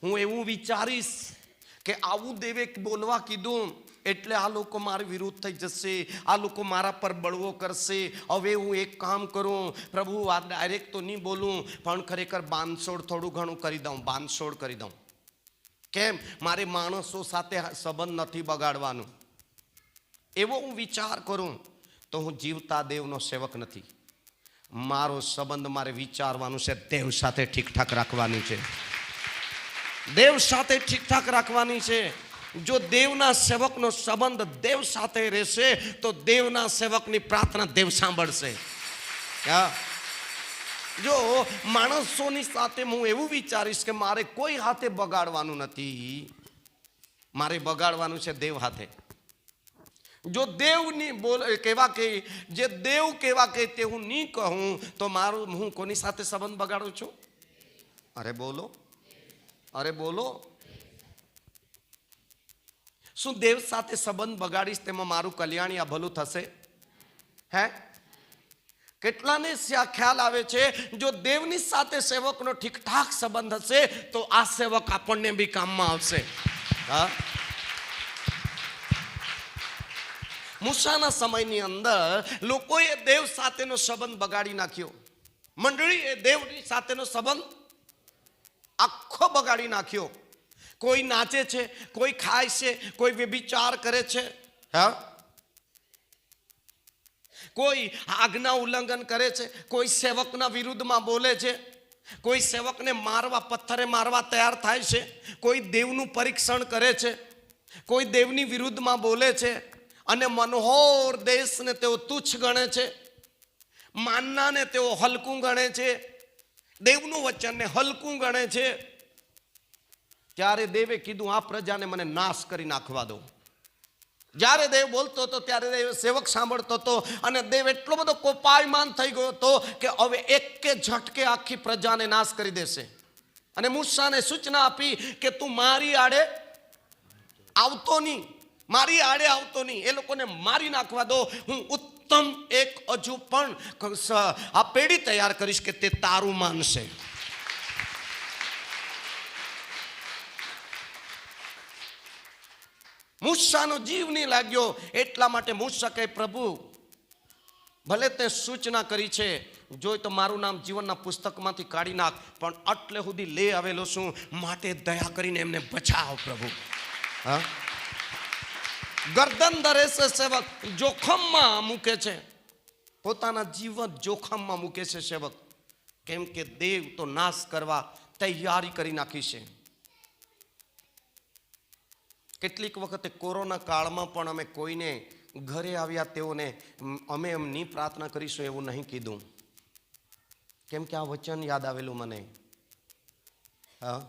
હું એવું વિચારીશ કે આવું દેવે બોલવા કીધું એટલે આ લોકો મારી વિરુદ્ધ થઈ જશે, આ લોકો મારા પર બળવો કરશે. હવે હું એક કામ કરું, પ્રભુ આ ડાયરેક્ટ તો નહીં બોલું, પણ ખરેખર બાંધછોડ થોડું ઘણું કરી દઉં, બાંધછોડ કરી દઉં. કેમ? મારે માણસો સાથે સંબંધ નથી બગાડવાનું. એવો હું વિચાર કરું તો હું જીવતા દેવનો સેવક નથી. મારો સંબંધ મારે વિચારવાનું છે, દેવ સાથે ઠીકઠાક રાખવાની છે, દેવ સાથે ઠીકઠાક રાખવાની છે. જો દેવના સેવકનો સંબંધ દેવ સાથે રહેશે તો દેવના સેવકની પ્રાર્થના દેવ સાંભળશે. જો માણસોની સાથે હું એવું વિચારીશ કે મારે કોઈ હાથે બગાડવાનું નથી, મારે બગાડવાનું છે દેવ હાથે. જો દેવની બોલ કેવા કે જે દેવ કેવા કે તે હું નહીં કહું તો મારું હું કોની સાથે સંબંધ બગાડું છું? અરે બોલો, અરે બોલો. શું દેવ સાથે સંબંધ બગાડીશ તેમાં મારું કલ્યાણ યા ભલું થશે? હે? કેટલાને ખ્યાલ આવે છે જો દેવની સાથે સેવકનો ઠીકઠાક સંબંધ હશે તો આ સેવક આપણને બી કામમાં આવશે. હા, મૂસાના સમયની અંદર લોકોએ દેવ સાથેનો સંબંધ બગાડી નાખ્યો. મંડળીએ દેવની સાથેનો સંબંધ આખો બગાડી નાખ્યો. કોઈ નાચે છે, કોઈ ખાય છે, કોઈ વ્યભિચાર કરે છે, હા, કોઈ આજ્ઞા ઉલ્લંઘન કરે છે, કોઈ સેવકના વિરુદ્ધમાં બોલે છે, કોઈ સેવકને મારવા પથ્થરે મારવા તૈયાર થાય છે, કોઈ દેવનું પરીક્ષણ કરે છે, કોઈ દેવની વિરુદ્ધમાં બોલે છે, અને મનોહર દેશને તેઓ તુચ્છ ગણે છે, માનનાને તેઓ હલકું ગણે છે, દેવનું વચનને હલકું ગણે છે. ત્યારે દેવે કીધું આ પ્રજાને મને નાશ કરી નાખવા દો. જ્યારે દેવ બોલતો હતો ત્યારે દેવ સેવક સાંભળતો હતો, અને દેવ એટલો બધો કોપાયમાન થઈ ગયો હતો કે હવે એક ઝટકે આખી પ્રજાને નાશ કરી દેશે. અને મૂસાને સૂચના આપી કે તું મારી આડે આવતો નહીં, મારી આડે આવતો નહીં, એ લોકોને મારી નાખવા દો. હું ઉત્તમ એક હજુ પણ આ પેઢી તૈયાર કરીશ કે તે તારું માનશે. મૂસાનો જીવ નહીં લાગ્યો. એટલા માટે મૂસા કહે પ્રભુ ભલે તે સૂચના કરી છે, જોઈ તો મારું નામ જીવનના પુસ્તકમાંથી કાઢી નાખ, પણ આટલે સુધી લઈ આવેલો છું, માટે દયા કરીને એમને બચાવ પ્રભુ. હા, ગરદન ધરે છે સેવક, જોખમમાં મૂકે છે, પોતાના જીવન જોખમમાં મૂકે છે સેવક. કેમ કે દેવ તો નાશ કરવા તૈયારી કરી નાખી છે. કેટલીક વખતે કોરોના કાળમાં પણ અમે કોઈને ઘરે આવ્યા તેઓને અમે એમની પ્રાર્થના કરીશું એવું નહીં કીધું. કેમ કે આ વચન યાદ આવેલું મને. હા,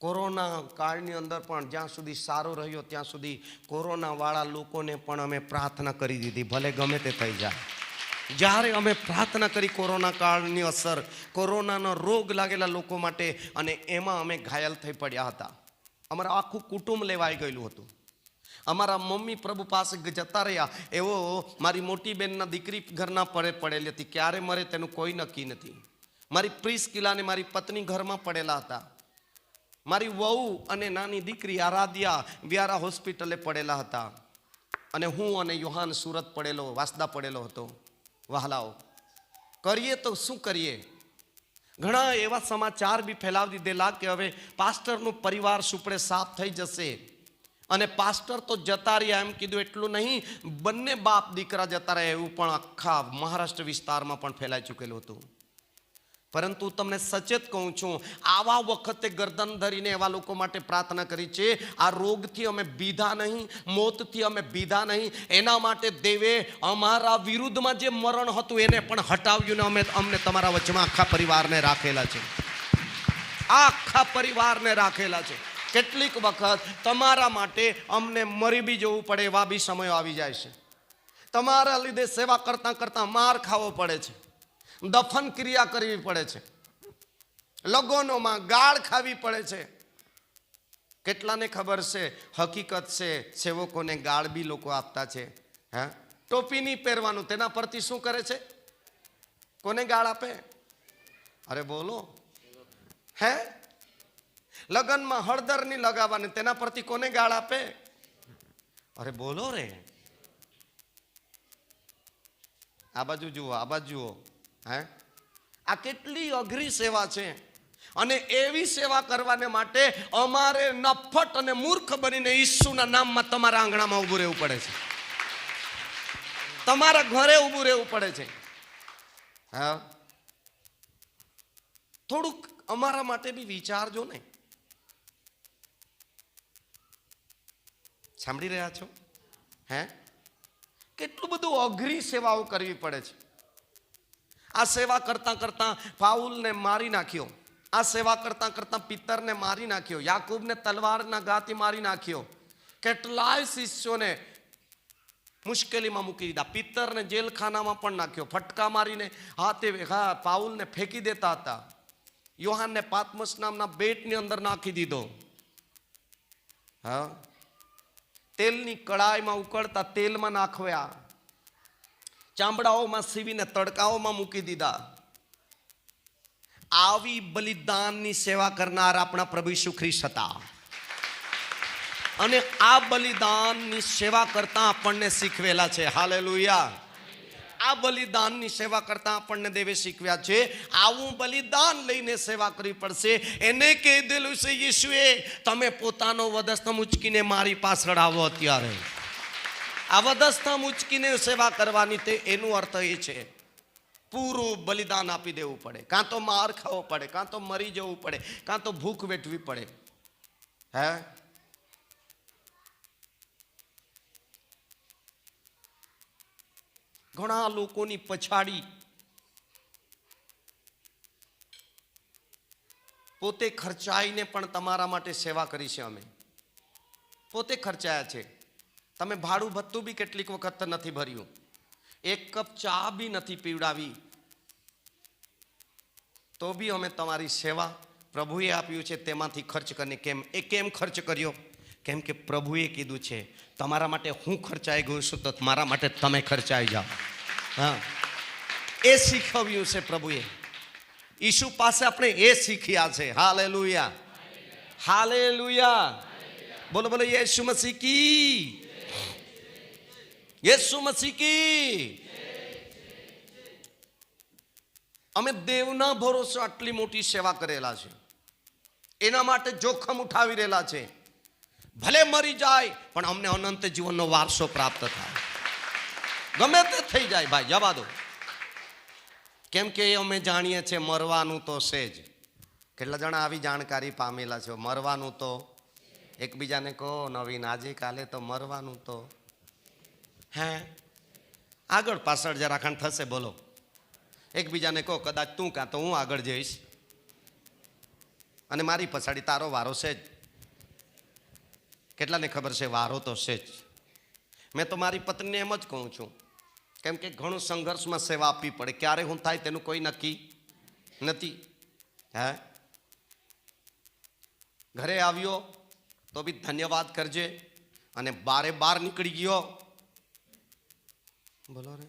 કોરોના કાળની અંદર પણ જ્યાં સુધી સારો રહ્યો ત્યાં સુધી કોરોનાવાળા લોકોને પણ અમે પ્રાર્થના કરી દીધી, ભલે ગમે તે થઈ જાય. જ્યારે અમે પ્રાર્થના કરી કોરોના કાળની અસર, કોરોનાનો રોગ લાગેલા લોકો માટે, અને એમાં અમે ઘાયલ થઈ પડ્યા હતા. અમારા આખું કુટુંબ લેવાઈ ગયેલું હતું. અમારા મમ્મી પ્રભુ પાસે જતા રહ્યા. એવો મારી મોટી બહેનના દીકરી ઘરના પડેલી હતી, ક્યારે મરે તેનું કોઈ નક્કી નથી. મારી પ્રિસ્કિલા અને મારી પત્ની ઘરમાં પડેલા હતા. મારી વહુ અને નાની દીકરી આરાધ્યા વ્યારા હોસ્પિટલે પડેલા હતા. અને હું અને યોહાન સુરત પડેલો, વાસદા પડેલો હતો. વહાલાઓ, કરીએ તો શું કરીએ? ઘણા એવા સમાચાર બી ફેલાવી દીધેલા કે હવે પાસ્ટરનું પરિવાર સુપડે સાફ થઈ જશે, અને પાસ્ટર તો જતા રહ્યા એમ કીધું. એટલું નહીં, બંને બાપ દીકરા જતા રહ્યા એવું પણ આખા મહારાષ્ટ્ર વિસ્તારમાં પણ ફેલાઈ ચૂકેલું હતું. પરંતુ તમને સચેત કહું છું, આવા વખતે ગરદન ધરીને એવા લોકો માટે પ્રાર્થના કરી છે. આ રોગથી અમે બીધા નહીં, મોતથી અમે બીધા નહીં. એના માટે દેવે અમારા વિરુદ્ધમાં જે મરણ હતું એને પણ હટાવ્યું ને અમને તમારા વચ્ચેમાં આખા પરિવારને રાખેલા છે. આખા પરિવારને રાખેલા છે. કેટલીક વખત તમારા માટે અમને મરી બી જવું પડે એવા બી સમયો આવી જાય છે. તમારા લીધે સેવા કરતાં કરતાં માર ખાવો પડે છે, દફન ક્રિયા કરવી પડે છે, લગ્નોમાં ગાળ ખાવી પડે છે. કેટલાને ખબર છે, હકીકત છે, સેવકોને ગાળ બી લોકો આપતા છે. હા, ટોપી નહીં પહેરવાનું, તેના પરથી શું કરે છે? કોને ગાળ આપે? અરે બોલો. હે, લગ્નમાં હળદર નહીં લગાવવાની, તેના પરથી કોને ગાળ આપે? અરે બોલો રે. આ બાજુ જુઓ, આ બાજુ જુઓ. હે, આ કેટલી અઘરી સેવા છે. અને એવી સેવા કરવાને માટે અમારે નફટ અને મૂર્ખ બનીને ઈસુના નામમાં તમારા આંગણામાં ઊભું રહેવું પડે છે, તમારા ઘરે ઊભું રહેવું પડે છે. હા, થોડુંક અમારા માટે બી વિચારજો ને. સાંભળી રહ્યા છો? હે, કેટલું બધું અઘરી સેવાઓ કરવી પડે છે. આ સેવા કરતાં કરતાં પાઉલને મારી નાખ્યો. આ સેવા કરતાં કરતાં પિતરને મારી નાખ્યો. યાકૂબને તલવારના ઘાથી મારી નાખ્યો. કેટલાય શિષ્યોને મુશ્કેલીમાં મૂકી દીધા. પિતરને જેલખાનામાં પણ નાખ્યો. ફટકા મારીને પાઉલને ફેંકી દેતા હતા. યોહાનને પાત્મસ નામના બેટની અંદર નાખી દીધો. હા, તેલની કડાઈમાં ઉકળતા તેલમાં નાખવ્યા. ચામડાઓમાં સીવીને તડકાઓમાં મૂકી દીધા. આવી બલિદાનની સેવા કરનાર આપણા પ્રભુ ઈસુ ખ્રિસ્ત હતા. અને આ બલિદાનની સેવા કરતા આપણને શીખવેલા છે. હાલેલુયા. આ બલિદાનની સેવા કરતા આપણને દેવે શીખવ્યા છે. આવું બલિદાન લઈને સેવા કરવી પડશે. એને કહી દેલું છે ઈસુએ, તમે પોતાનો વધસ્તંભ ઉચકીને મારી પાછળ આવો. અત્યારે આ વધસ્તંભ ઉચકીને સેવા કરવાની, તે એનું અર્થ એ છે પૂરું બલિદાન આપી દેવું પડે. કાં તો માર ખાવો પડે, કાં તો મરી જવું પડે, કાં તો ભૂખ વેઠવી પડે. હે, ઘણા લોકોની પછાડી પોતે ખર્ચાઈને પણ તમારા માટે સેવા કરી છે. અમે પોતે ખર્ચાયા છે. તમે ભાડું ભથ્થું બી કેટલીક વખત નથી ભર્યું, એક કપ ચા બી નથી પીવડાવી, તો બી અમે તમારી સેવા પ્રભુએ આપ્યું છે તેમાંથી ખર્ચ કરીને. કેમ ખર્ચ કર્યો? કેમ કે પ્રભુએ કીધું છે તમારા માટે હું ખર્ચાઈ ગયું છું, તો મારા માટે તમે ખર્ચાઈ જાઓ. હા, એ શીખવ્યું છે પ્રભુએ. ઈસુ પાસે આપણે એ શીખ્યા છે. Hallelujah, hallelujah. બોલો બોલો, યેસુ મસીહ કી, યેસુ મસીહ કી. અમે દેવના ભરોસે આટલી મોટી સેવા કરેલા છે. એના માટે જોખમ ઉઠાવી રહેલા છે. ભલે મરી જાય પણ અમને અનંત જીવનનો વારસો પ્રાપ્ત થાય. ગમે તે થઈ જાય ભાઈ, જવા દો. કેમ કે અમે જાણીએ છીએ મરવાનું તો છે જ. કેટલા જણા આવી જાણકારી પામેલા છો? મરવાનું તો, એકબીજાને કહો નવીન, આજે કાલે તો મરવાનું તો. હે, આગળ પાછળ જરા ખાંડ થશે. બોલો, એકબીજાને કહો, કદાચ તું કાં તો હું આગળ જઈશ. અને મારી પછાડી તારો વારો છે જ. કેટલાને ખબર છે વારો તો છે જ. મેં તો મારી પત્નીને એમ જ કહું છું, કેમ કે ઘણું સંઘર્ષમાં સેવા આપવી પડે, ક્યારે હું થાય તેનું કોઈ નક્કી નથી. હે, ઘરે આવ્યો તો બી ધન્યવાદ કરજે, અને બારે બાર નીકળી ગયો, બોલો રે,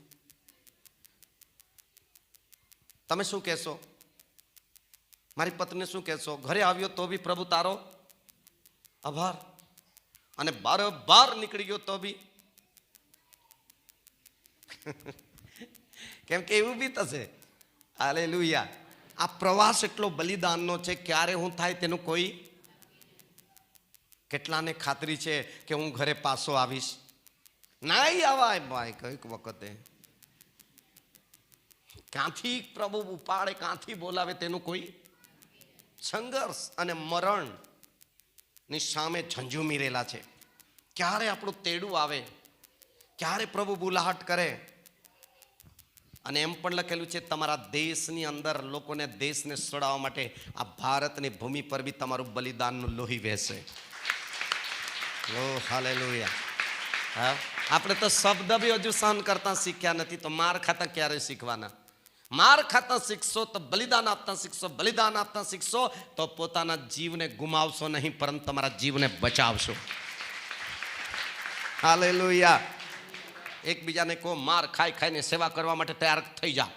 તમે શું કહેશો? મારી પત્ની શું કહેશો? ઘરે આવ્યો તો બી પ્રભુ તારો આભાર, અને બાર નીકળી ગયો તો બી કેમ કે એવું બી થશે. હાલેલુયા. આ પ્રવાસ એટલો બલિદાનનો છે, ક્યારે હું થાય તેનું કોઈ. કેટલાને ખાતરી છે કે હું ઘરે પાછો આવીશ? નાઈ આવાય ભાઈ કઈક વખતે. ક્યાંથી પ્રભુ ઉપાડે, ક્યાંથી બોલાવે તેનું કોઈ. સંઘર્ષ અને મરણ ની સામે ઝંઝુમી રહેલા છે. ક્યારે આપણું તેડું આવે, ક્યારે પ્રભુ બુલાહટ કરે. અને એમ પણ લખેલું છે, તમારા દેશની અંદર લોકોને દેશને સડાવવા માટે આ ભારતની ભૂમિ પર બી તમારું બલિદાનનું લોહી વહેશે. ઓ હાલેલુયા. હા, આપણે તો શબ્દ બી હજુ સહન કરતા શીખ્યા નથી, તો માર ખાતા ક્યારે શીખવાના? માર ખાતા શીખશો તો બલિદાન આપતા શીખશો, બલિદાન આપતા શીખશો તો પોતાના જીવને ગુમાવશો નહીં, પરંતુ તમારા જીવને બચાવશો. હાલેલુયા. એકબીજાને કહો, માર ખાઈ ખાઈને સેવા કરવા માટે તૈયાર થઈ જાઓ.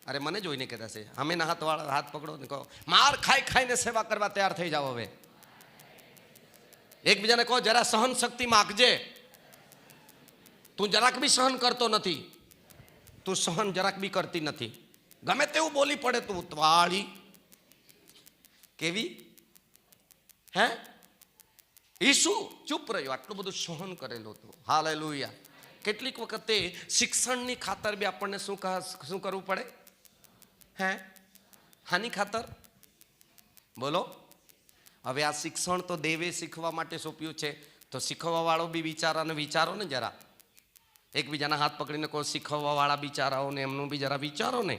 અરે મને જોઈને કહેતા છે, અમે ના હાથવાળા હાથ પકડો ને કહો, માર ખાઈ ખાઈને સેવા કરવા તૈયાર થઈ જાઓ. હવે એકબીજાને કહો, જરા સહન શક્તિ માગજે. તું જરાક બી સહન કરતો નથી, તું સહન જરાક બી કરતી નથી. ગમે તેવું બોલી પડે, તું વાળી કેવી. હે, ઈસુ ચૂપ રહ્યો, આટલું બધું સહન કરેલું હતું. હાલેલુયા. કેટલીક વખતે શિક્ષણની ખાતર બી આપણને શું કરવું પડે? હે, હાની ખાતર? બોલો. હવે આ શિક્ષણ તો દેવે શીખવા માટે સોંપ્યું છે, તો શીખવવા વાળો બી વિચારો ને જરા. એકબીજાના હાથ પકડીને કોઈ શીખવવા વાળા બિચારાઓને એમનું બી જરા વિચારો ને.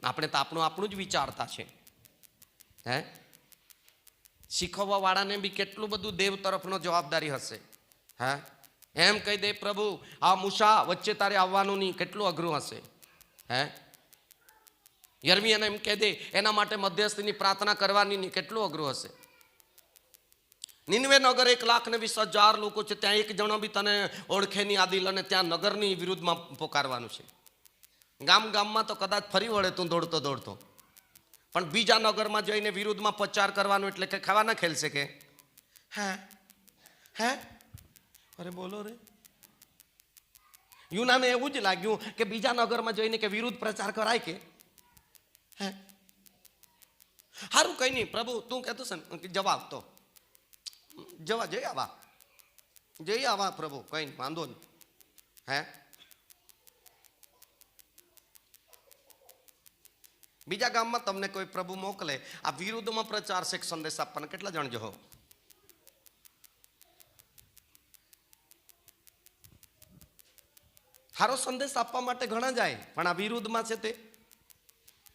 આપણે તો આપણું જ વિચારતા છે. હે, શીખવવા વાળાને બી કેટલું બધું દેવ તરફનો જવાબદારી હશે. હા, એમ કહી દે, પ્રભુ આ મૂસા વચ્ચે તારે આવવાનું નહીં, કેટલું અઘરું હશે. હે, યર્મિયાને એમ કહી દે, એના માટે મધ્યસ્થીની પ્રાર્થના કરવાની નહીં, કેટલું અઘરું હશે. નિનવે નગર 1,20,000 લોકો છે, ત્યાં એક જણો બી તને ઓળખે નહીં આદિલ, અને ત્યાં નગરની વિરુદ્ધમાં પોકારવાનું છે. ગામમાં તો કદાચ ફરી વળે તું દોડતો દોડતો, પણ બીજા નગરમાં જઈને વિરુદ્ધમાં પ્રચાર કરવાનું, એટલે કે ખાવાના ખેલશે કે. હે હે, અરે બોલો રે. યુનાને એવું જ લાગ્યું કે બીજા નગરમાં જઈને કે વિરુદ્ધ પ્રચાર કરાય કે. હે, સારું કઈ નહીં પ્રભુ, તું કહેતો છે જવાબ તો જઈ આવા પ્રભુ, કઈ વાંધો નહીં. હે, બીજા ગામમાં તમને કોઈ પ્રભુ મોકલે, આ વિરુદ્ધમાં પ્રચાર છે, સંદેશ આપવાના, કેટલા જણ જો? સારો સંદેશ આપવા માટે ઘણા જાય, પણ આ વિરુદ્ધમાં છે, તે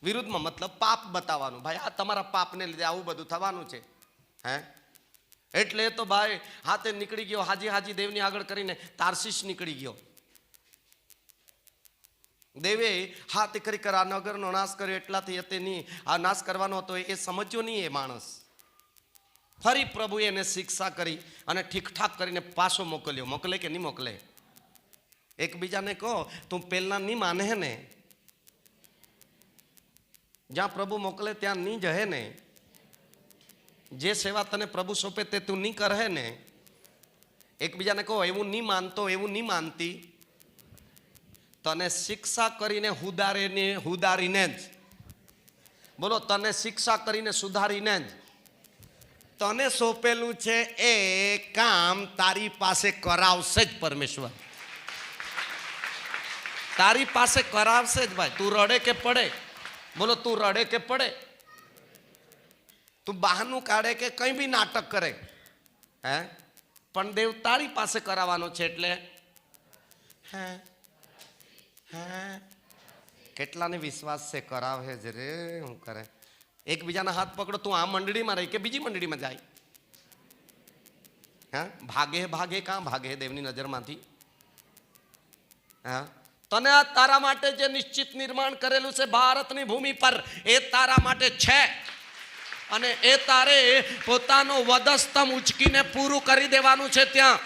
વિરુદ્ધમાં મતલબ પાપ બતાવવાનું. ભાઈ આ તમારા પાપને લીધે આવું બધું થવાનું છે. હે, એટલે તો ભાઈ હાથે નીકળી ગયો, હાજી દેવની આગળ કરીને તારશીશ નીકળી ગયો. દેવે હાથ કરી આ નગરનો નાશ કર્યો, એટલાથી તેની આ નાશ કરવાનો હતો, એ સમજ્યો નહીં એ માણસ. ફરી પ્રભુએ એને શિક્ષા કરી અને ઠીકઠાક કરીને પાછો મોકલ્યો. મોકલે કે નહીં મોકલે? એકબીજાને કહો, તું પહેલા નહીં માને હે ને, જ્યાં પ્રભુ મોકલે ત્યાં નહીં જહે ને, જે સેવા તને પ્રભુ સોંપે તે તું નહીં કરે ને. એકબીજાને કહો, એવું નહીં માનતો, એવું નહીં માનતી, તને શિક્ષા કરીને હુદારીને જ, બોલો, તને શિક્ષા કરીને સુધારીને જ તને સોંપેલું છે એ કામ તારી પાસે કરાવશે જ પરમેશ્વર. તારી પાસે કરાવશે જ ભાઈ. તું રડે કે પડે, બોલો, તું રડે કે પડે, તું બહાનું કાઢે કે કંઈ બી નાટક કરે, હે, પણ દેવ તારી પાસે કરાવવાનો છે. એટલે હે હે કેટલાને વિશ્વાસ છે કરાવે છે રે હું કરે એકબીજાના હાથ પકડો તું આ મંડળીમાં રહી કે બીજી મંડળીમાં જાય હા ભાગે ભાગે કાં ભાગે દેવની નજરમાંથી હા તને આ તારા માટે જે નિશ્ચિત નિર્માણ કરેલું છે ભારતની ભૂમિ પર એ તારા માટે છે અને એ તારે પોતાનો વધસ્તંભ ઉચકીને પૂરું કરી દેવાનું છે ત્યાં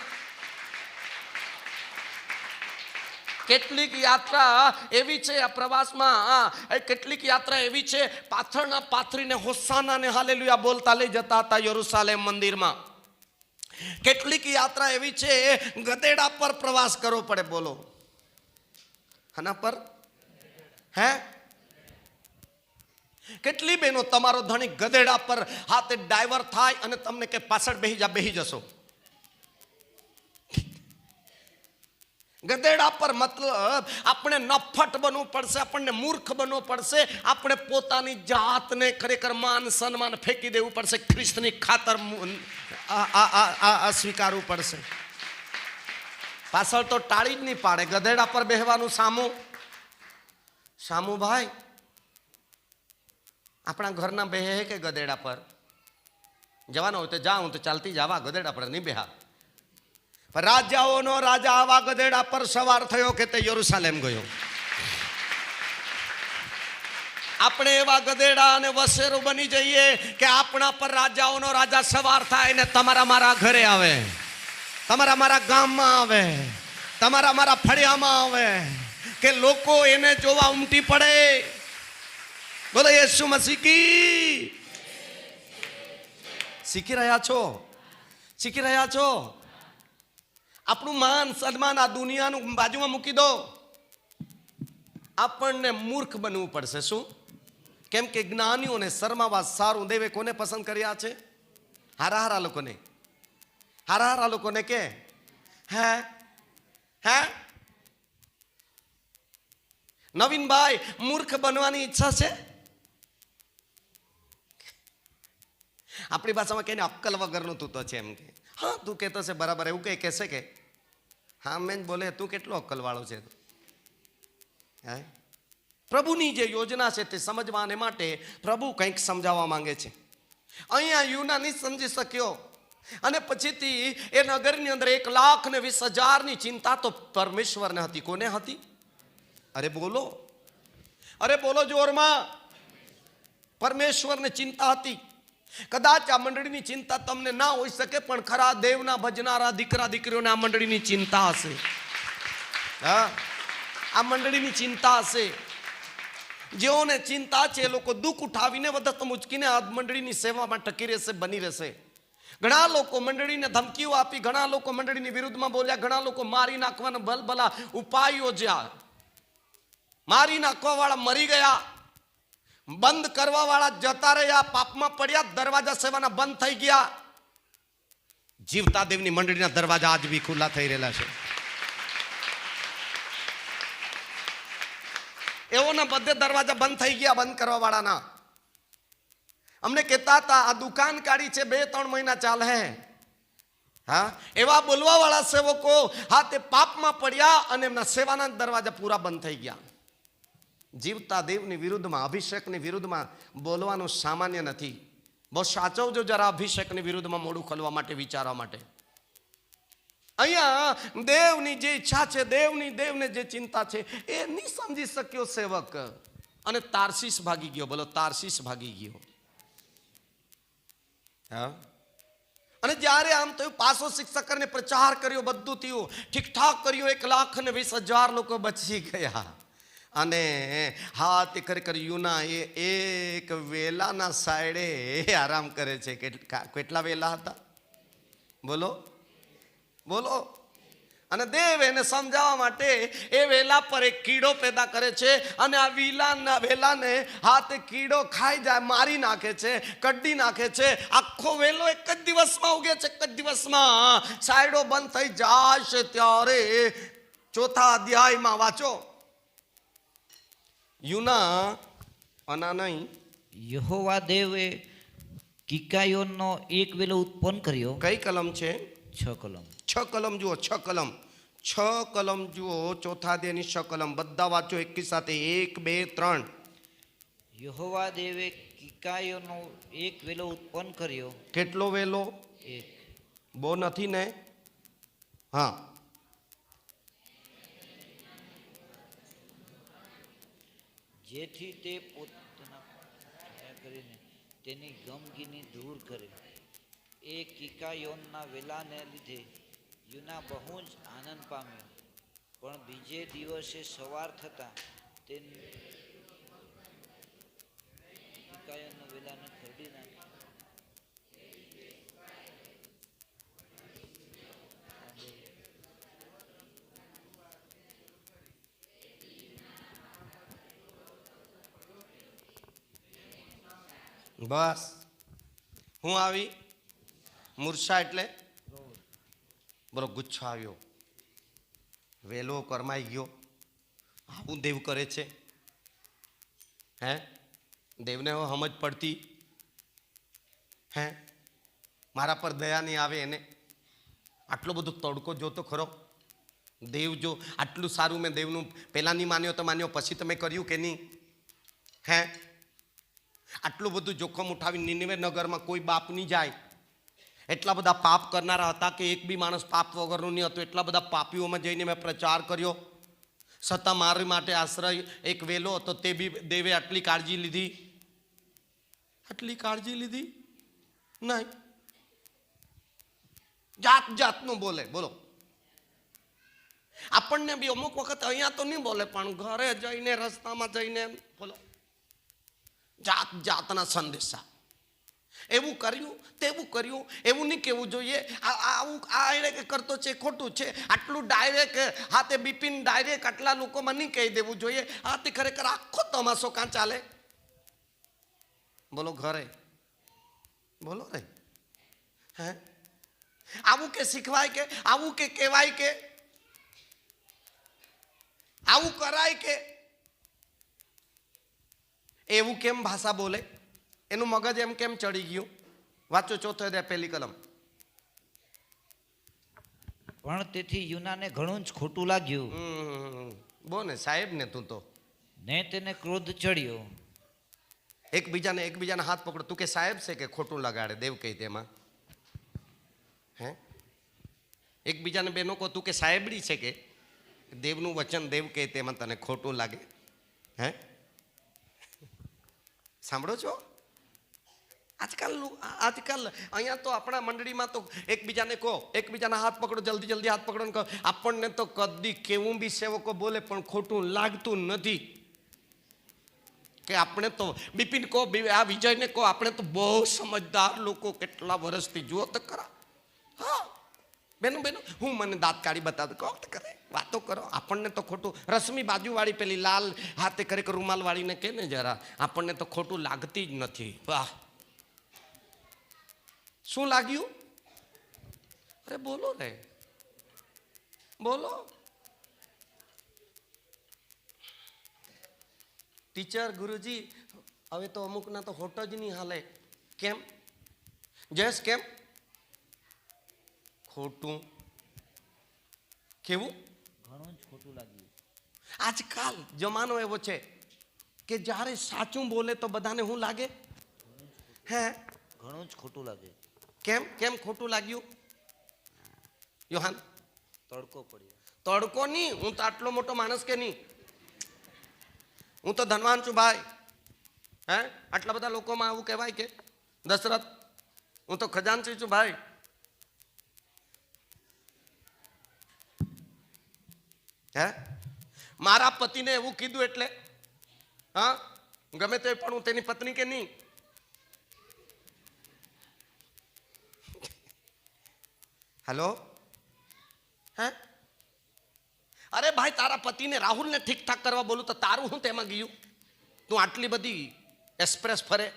કેટલીક યાત્રા એવી છે આ પ્રવાસમાં કેટલીક યાત્રા એવી છે પાથરના પાથરીને હોસાના ને હાલેલુયા બોલતા લઈ જતા હતા યરુશલેમ મંદિરમાં કેટલીક યાત્રા એવી છે ગધેડા પર પ્રવાસ કરવો પડે બોલો આના પર હે કેટલી બહેનો તમારો ધણી ગધેડા પર હાથે ડાયવર થાય અને તમને કે પાછળ બેહી જશો ગધેડા પર મતલબ આપણે નફટ બનવું પડશે આપણને મૂર્ખ બનવું પડશે આપણે પોતાની જાતને ખરેખર માન સન્માન ફેંકી દેવું પડશે ખ્રિસ્તની ખાતર સ્વીકારવું પડશે પાછળ તો ટાળી જ નહીં પાડે ગધેડા પર બેહવાનું સામુ ભાઈ આપણા ઘરના બેહે કે ગધેડા પર જવાનો હોય તો જાઉં તો ચાલતી જવા ગધેડા પર નહીં બેહા રાજાઓનો રાજા આવા ગધેડા પર સવાર થયો કે તે યરુશલેમ ગયો આપણે એવા ગધેડા અને વસેરો બની જઈએ કે આપણા પર રાજાઓનો રાજા સવાર થાય ને તમારા મારા ઘરે આવે તમારા મારા ગામમાં આવે તમારા મારા ફળિયામાં આવે કે લોકો એને જોવા ઉમટી પડે બોલો યેસુ મસીહ કી શીખી રહ્યા છો આપણું માન સન્માન આ દુનિયાનું બાજુમાં મૂકી દો આપણને મૂર્ખ બનવું પડશે શું કેમ કે જ્ઞાનીઓને શરમાવા સારું દેવે કોને પસંદ કર્યા છે હારા લોકોને કે હે નવીનભાઈ મૂર્ખ બનવાની ઈચ્છા છે આપણી ભાષામાં કહીને અક્કલ વગરનું તું તો છે એમ કે હા તું કહેતો છે બરાબર એવું કઈ કહેશે કે હા મેં બોલે તું કેટલો અક્કલ વાળો છે હે પ્રભુની જે યોજના છે તે સમજવાને માટે પ્રભુ કંઈક સમજાવવા માંગે છે અહીંયા યુના નહીં સમજી શક્યો અને પછીથી એ નગરની અંદર 1,20,000ની ચિંતા તો પરમેશ્વરને હતી કોને હતી અરે બોલો જોરમાં પરમેશ્વરને ચિંતા હતી કદાચ આ મંડળીની ચિંતા તમને ના હોઈ શકે પણ ખરા દેવના ભજનારા દીકરા દીકરીઓને આ મંડળીની ચિંતા હશે હા આ મંડળીની ચિંતા હશે જેઓને ચિંતા છે એ લોકો દુઃખ ઉઠાવીને વધસ્તંભ ઉચકીને આ મંડળીની સેવામાં ટકી રહેશે બની રહેશે ઘણા લોકો મંડળીને ધમકીઓ આપી ઘણા લોકો મંડળીની વિરુદ્ધમાં બોલ્યા ઘણા લોકો મારી નાખવાના ભલભલા ઉપાય યોજ્યા મારી નાખવા વાળા મરી ગયા બંધ કરવા વાળા જતા રહ્યા પાપમાં પડ્યા દરવાજા સેવાના બંધ થઈ ગયા જીવતા દેવની મંડળીના દરવાજા આજ બી ખુલ્લા થઈ રહેલા છે એઓના બધે દરવાજા બંધ થઈ ગયા બંધ કરવા વાળાના અમને કહેતા હતા આ દુકાન કાઢી છે 2-3 મહિના ચાલે હા એવા બોલવા વાળા સેવકો હા તે પાપમાં પડ્યા અને એમના સેવાના દરવાજા પૂરા બંધ થઈ ગયા જીવતા દેવની વિરુદ્ધમાં અભિષેકની વિરુદ્ધમાં બોલવાનું સામાન્ય નથી બહુ સાચવજો જરા અભિષેકની વિરુદ્ધમાં મોડું ખોલવા માટે વિચારવા માટે અહીંયા દેવની જે ઈચ્છા છે દેવને જે ચિંતા છે એ નહીં સમજી શક્યો સેવક અને તારશીશ ભાગી ગયો બોલો તારશીશ ભાગી ગયો હા અને જ્યારે આમ થયું પાસો શિક્ષકને પ્રચાર કર્યો બધું થયું ઠીકઠાક કર્યું 1,20,000 લોકો બચી ગયા અને હા તે ખરેખર યુના એક વેલાના સાઈડે આરામ કરે છે કેટલા વેલા હતા બોલો અને દેવ એને સમજાવવા માટે એ વેલા પર એક કીડો પેદા કરે છે અને આ વેલાને હાથે કીડો ખાઈ જાય મારી નાખે છે કઢી નાખે છે આખો વેલો એક જ દિવસમાં ઉગે છે એક જ દિવસમાં સાઈડો બંધ થઈ જાય છે ત્યારે 4થા અધ્યાયમાં વાંચો યુના અના નહીં યહોવા દેવે કિકાયોનનો એક વેલો ઉત્પન્ન કર્યો કઈ કલમ છે 6 કલમ 6 કલમ જુઓ 6 કલમ 6 કલમ જુઓ, ચોથા અધ્યાયની 6 કલમ. બધા વાંચો એકી સાથે, 1 2 3. યહોવા દેવે કિકાયોનો એક વેલો ઉત્પન્ન કર્યો. કેટલો વેલો? એક. બહુ નથી ને? હા. જેથી તે પોતાના કરીને તેની ગમગીની દૂર કરે. એ કિકાયોનના વેલાને લીધે યુના બહુ જ આનંદ પામ્યો. પણ બીજે દિવસે સવાર થતાં તે કિકાયોનના વેલાને ખરડી નાખ્યો. બસ. હું આવી મૂર્છા એટલે બરો ગુચ્છો આવ્યો, વેલો કરમાઈ ગયો. આવું દેવ કરે છે? હે, દેવને સમજ પડતી? હે, મારા પર દયા નહીં આવે એને? આટલો બધો તડકો જોતો ખરો દેવ? જો આટલું સારું મેં દેવનું પહેલાં નહીં માન્યો તો માન્યો, પછી તમે કર્યું કે નહીં? હે, આટલું બધું જોખમ ઉઠાવી નિનિવે નગરમાં કોઈ બાપ નહીં જાય. એટલા બધા પાપ કરનારા હતા કે એક બી માણસ પાપ વગરનું નહીં હતું. એટલા બધા પાપીઓમાં જઈને મેં પ્રચાર કર્યો, છતાં મારી માટે આશ્રય એક વેલો હતો. તે બી દેવે આટલી કાળજી લીધી? આટલી કાળજી લીધી નહીં. જાત જાતનું બોલે. બોલો, આપણને બી અમુક વખત અહીંયા તો નહીં બોલે, પણ ઘરે જઈને રસ્તામાં જઈને બોલો, જાત જાતના સંદેશા. એવું કર્યું, તેવું કર્યું, એવું નહીં કહેવું જોઈએ. આવું આ એને કરતો છે, ખોટું છે. આટલું ડાયરેક્ટ હાથે બિપિન ડાયરેક્ટ આટલા લોકોમાં નહીં કહી દેવું જોઈએ. હાથે ખરેખર આખો તમાશો કાં ચાલે? બોલો ઘરે, બોલો રે. હે, આવું કે શીખવાય કે આવું કે કહેવાય કે આવું કરાય કે એવું કેમ ભાષા બોલે? એનું મગજ એમ કેમ ચડી ગયું? વાંચો ચોથો અધ્યાય પહેલી કલમ. પણ તેથી યુનાને ઘણું જ ખોટું લાગ્યું. બોને સાહેબ ને તું તો. ને તેને ક્રોધ ચડ્યો. એકબીજાને હાથ પકડો. તું કે સાહેબ છે કે ખોટું લગાડે? દેવ કહી તેમાં. હે, એકબીજાને બેનો કહો તું કે સાહેબડી છે કે દેવનું વચન દેવ કહે તેમાં તને ખોટું લાગે? હે, સાંભળો છો? આજકાલ અહીંયા તો આપણા મંડળીમાં તો એકબીજાને કહો, એકબીજાના હાથ પકડો, જલ્દી જલ્દી હાથ પકડો ને કહો. આપણને તો કદી કેવું બી સેવકો બોલે પણ ખોટું લાગતું નથી. કે આપણે તો બિપિન કહો, આ વિજયને કહો, આપણે તો બહુ સમજદાર લોકો, કેટલા વર્ષથી જુઓ તો ખરા. હા બેનો હું મને દાંત કાઢી બતાવું કહો તો કરે, વાતો કરો. આપણને તો ખોટું. રશ્મિ બાજુવાળી પેલી લાલ હાથે ખરેખર રૂમાલ વાળીને કે ને જરા, આપણને તો ખોટું લાગતી જ નથી. વાહ, શું લાગ્યું? અરે બોલો રે, બોલો. ટીચર, ગુરુજી, હવે તો અમુકના તો હોટ જ નહીં હાલે. કેમ જયેશ? કેમ ખોટું? કેવું? ઘણું જ ખોટું લાગ્યું. આજકાલ જમાનો એવો છે કે જ્યારે સાચું બોલે તો બધાને શું લાગે? હે, ઘણું જ ખોટું લાગે. કેમ ખોટું લાગ્યું? યોહાન? તડકો પડ્યો. તડકો નહીં, હું તો આટલો મોટો માણસ કે નહીં? હું તો ધનવાન છું ભાઈ. હે, આટલા બધા લોકોમાં આવું કહેવાય કે દશરથ હું તો ખજાનચી છું ભાઈ. હે, મારા પતિને એવું કીધું એટલે હા ગમે તે પણ હું તેની પત્ની કે નહીં? હેલો, હે, અરે ભાઈ તારા પતિને રાહુલને ઠીક ઠાક કરવા બોલું તો તારું હું તેમાં ગયું? તું આટલી બધી એક્સપ્રેસ ફરે.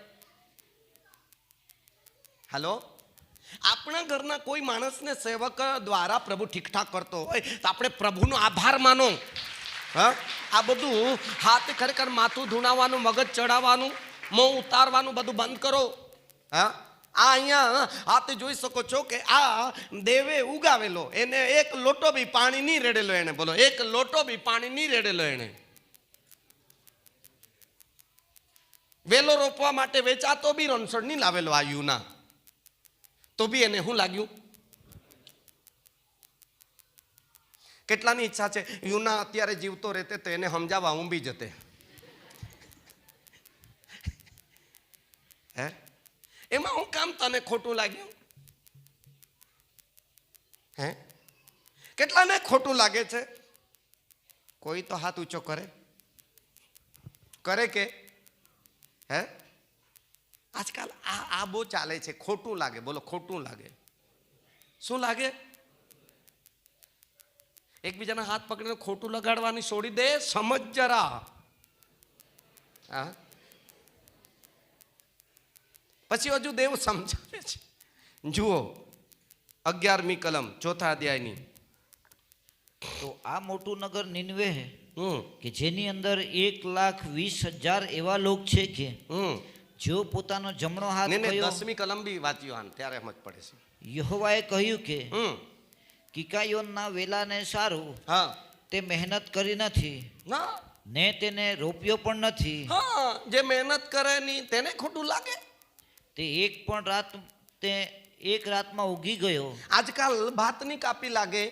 હેલો, આપણા ઘરના કોઈ માણસને સેવક દ્વારા પ્રભુ ઠીકઠાક કરતો હોય તો આપણે પ્રભુનો આભાર માનો. હા, આ બધું હાથ ખરેખર માથું ધૂણાવવાનું, મગજ ચડાવવાનું, મોં ઉતારવાનું બધું બંધ કરો. હા, આ અહીંયા આપ જોઈ શકો છો કે આ દેવે ઉગાવેલો, એને એક લોટો બી પાણી નહીં રેડેલો એને. બોલો, એક લોટો બી પાણી નહીં રેડેલો એને. વેલો રોપવા માટે વેચાતો બી રણછોડ નહીં લાવેલો આ યુના, તો બી એને શું લાગ્યું? કેટલાની ઈચ્છા છે યુના અત્યારે જીવતો રહેતે તો એને સમજાવવા હું બી જતે. હે, એમાં હું કામ તને ખોટું લાગ્યું? હે, કેટલાને ખોટું લાગે છે? કોઈ તો હાથ ઊંચો કરે કે? હે, આજકાલ આ બહુ ચાલે છે. ખોટું લાગે. બોલો, ખોટું લાગે. શું લાગે? એકબીજાના હાથ પકડીને ખોટું લગાડવાની છોડી દે. સમજ જરા. હા, પછી હજુ દેવ સમજાવે છે. જુઓ 11મી કલમ 4થા અધ્યાયની. તો આ મોટું નગર નિનવે કે જેની અંદર 1,20,000 એવા લોક છે કે જેઓ પોતાનો જમણો હાથ કયો. 10મી કલમ બી વાંચ્યો આન ત્યારે સમજ પડે છે. યહોવાએ કહ્યું કે કિકાયોનના વેલાને સારું તે મહેનત કરી નથી ને તેને રોપ્યો પણ નથી. હા, જે મહેનત કરે નહીં તેને ખોટું લાગે. તે એક રાતમાં ઉગી ગયો. આજકાલ ભાતની કાપી લાગે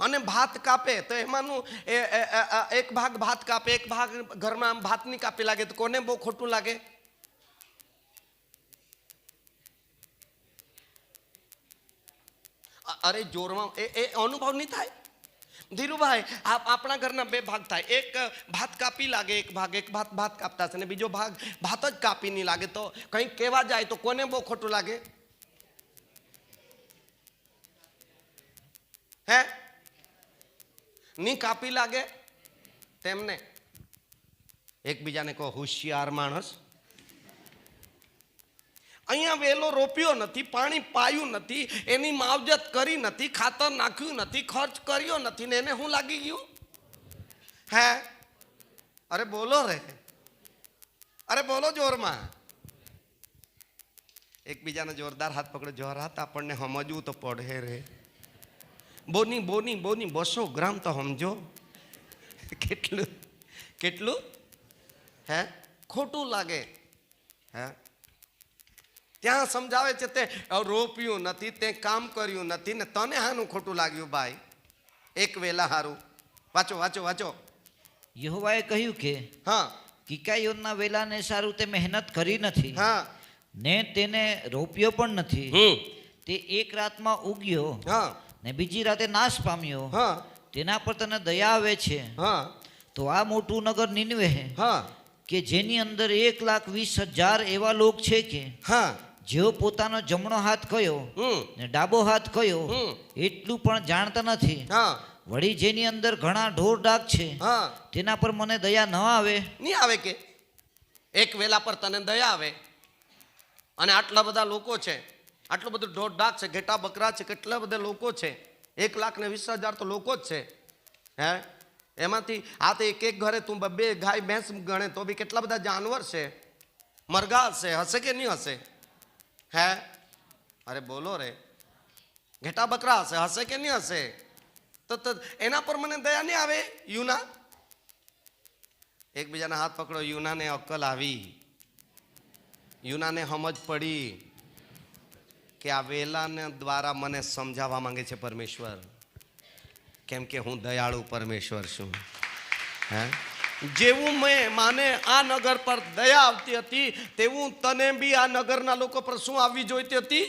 અને ભાત કાપે તો એમાંનું એક ભાગ ભાત કાપે, એક ભાગ ઘરમાં ભાતની કાપી લાગે તો કોને બહુ ખોટું લાગે? અરે જોરમાં એ અનુભવ નહીં થાય ધીરુભાઈ? આપણા ઘરના બે ભાગ થાય. એક ભાત કાપી લાગે, એક ભાત ભાત કાપતા છે, અને બીજો ભાગ ભાત જ કાપી નહીં લાગે તો કંઈક કહેવા જાય તો કોને બહુ ખોટું લાગે? હે, નહીં કાપી લાગે તેમને? એકબીજાને કહો હોશિયાર માણસ. અહીંયા વેલો રોપ્યો નથી, પાણી પાયું નથી, એની માવજત કરી નથી, ખાતર નાખ્યું નથી, ખર્ચ કર્યો નથી, ને એને શું લાગી ગયું? હે, અરે બોલો રે, અરે બોલો જોરમાં. એકબીજાને જોરદાર હાથ પકડો. જોર હાથ આપણને સમજવું તો પડે રે. બોની 200 ગ્રામ તો સમજો. કેટલું? હે, ખોટું લાગે. હે, ત્યાં સમજાવે છે તે રોપ્યું નથી, તે કામ કર્યું નથી, ને તને હાનું ખોટું લાગ્યું ભાઈ? એક વેલા હારું. વાંચો. યહોવાએ કહ્યું કે કિકાયોનના વેલાને સારું તે મહેનત કરી નથી ને તેને રોપ્યો પણ નથી. તે એક રાતમાં ઉગ્યો ને બીજી રાતે નાશ પામ્યો. તેના પર તને દયા આવે છે. તો આ મોટું નગર નિનવે કે જેની અંદર 1,20,000 એવા લોક છે કે જેઓ પોતાનો જમણો હાથ કયો ને ડાબો હાથ કયો એટલું પણ જાણતા નથી. વળી જેની અંદર ઘણા ઢોર ડાક છે તેના પર મને દયા ન આવે. નહીં આવે કે? એક વેલા પર તને દયા આવે અને આટલા બધા લોકો છે, આટલું બધું ઢોર ડાક છે, ઘેટા બકરા છે, કેટલા બધા લોકો છે. 1,20,000 તો લોકો જ છે. હે, એમાંથી આ તો એક ઘરે તું 2 ગાય ભેંસ ગણે તો બી કેટલા બધા જાનવર છે. મરઘા હશે કે નહીં હશે? હે, અરે બોલો રે. ઘેટા બકરા હશે કે નહીં હશે? તો એના પર મને દયા નહીં આવે? યુના, એકબીજાના હાથ પકડો. યુનાને અક્કલ આવી, યુનાને સમજ પડી કે આ વેલાને દ્વારા મને સમજાવવા માંગે છે પરમેશ્વર, કેમ કે હું દયાળુ પરમેશ્વર છું. હે, જેવું માને આ નગર પર દયા આવતી હતી તેવું તને બી આ નગરના લોકો પર શું આવવી જોઈતી હતી?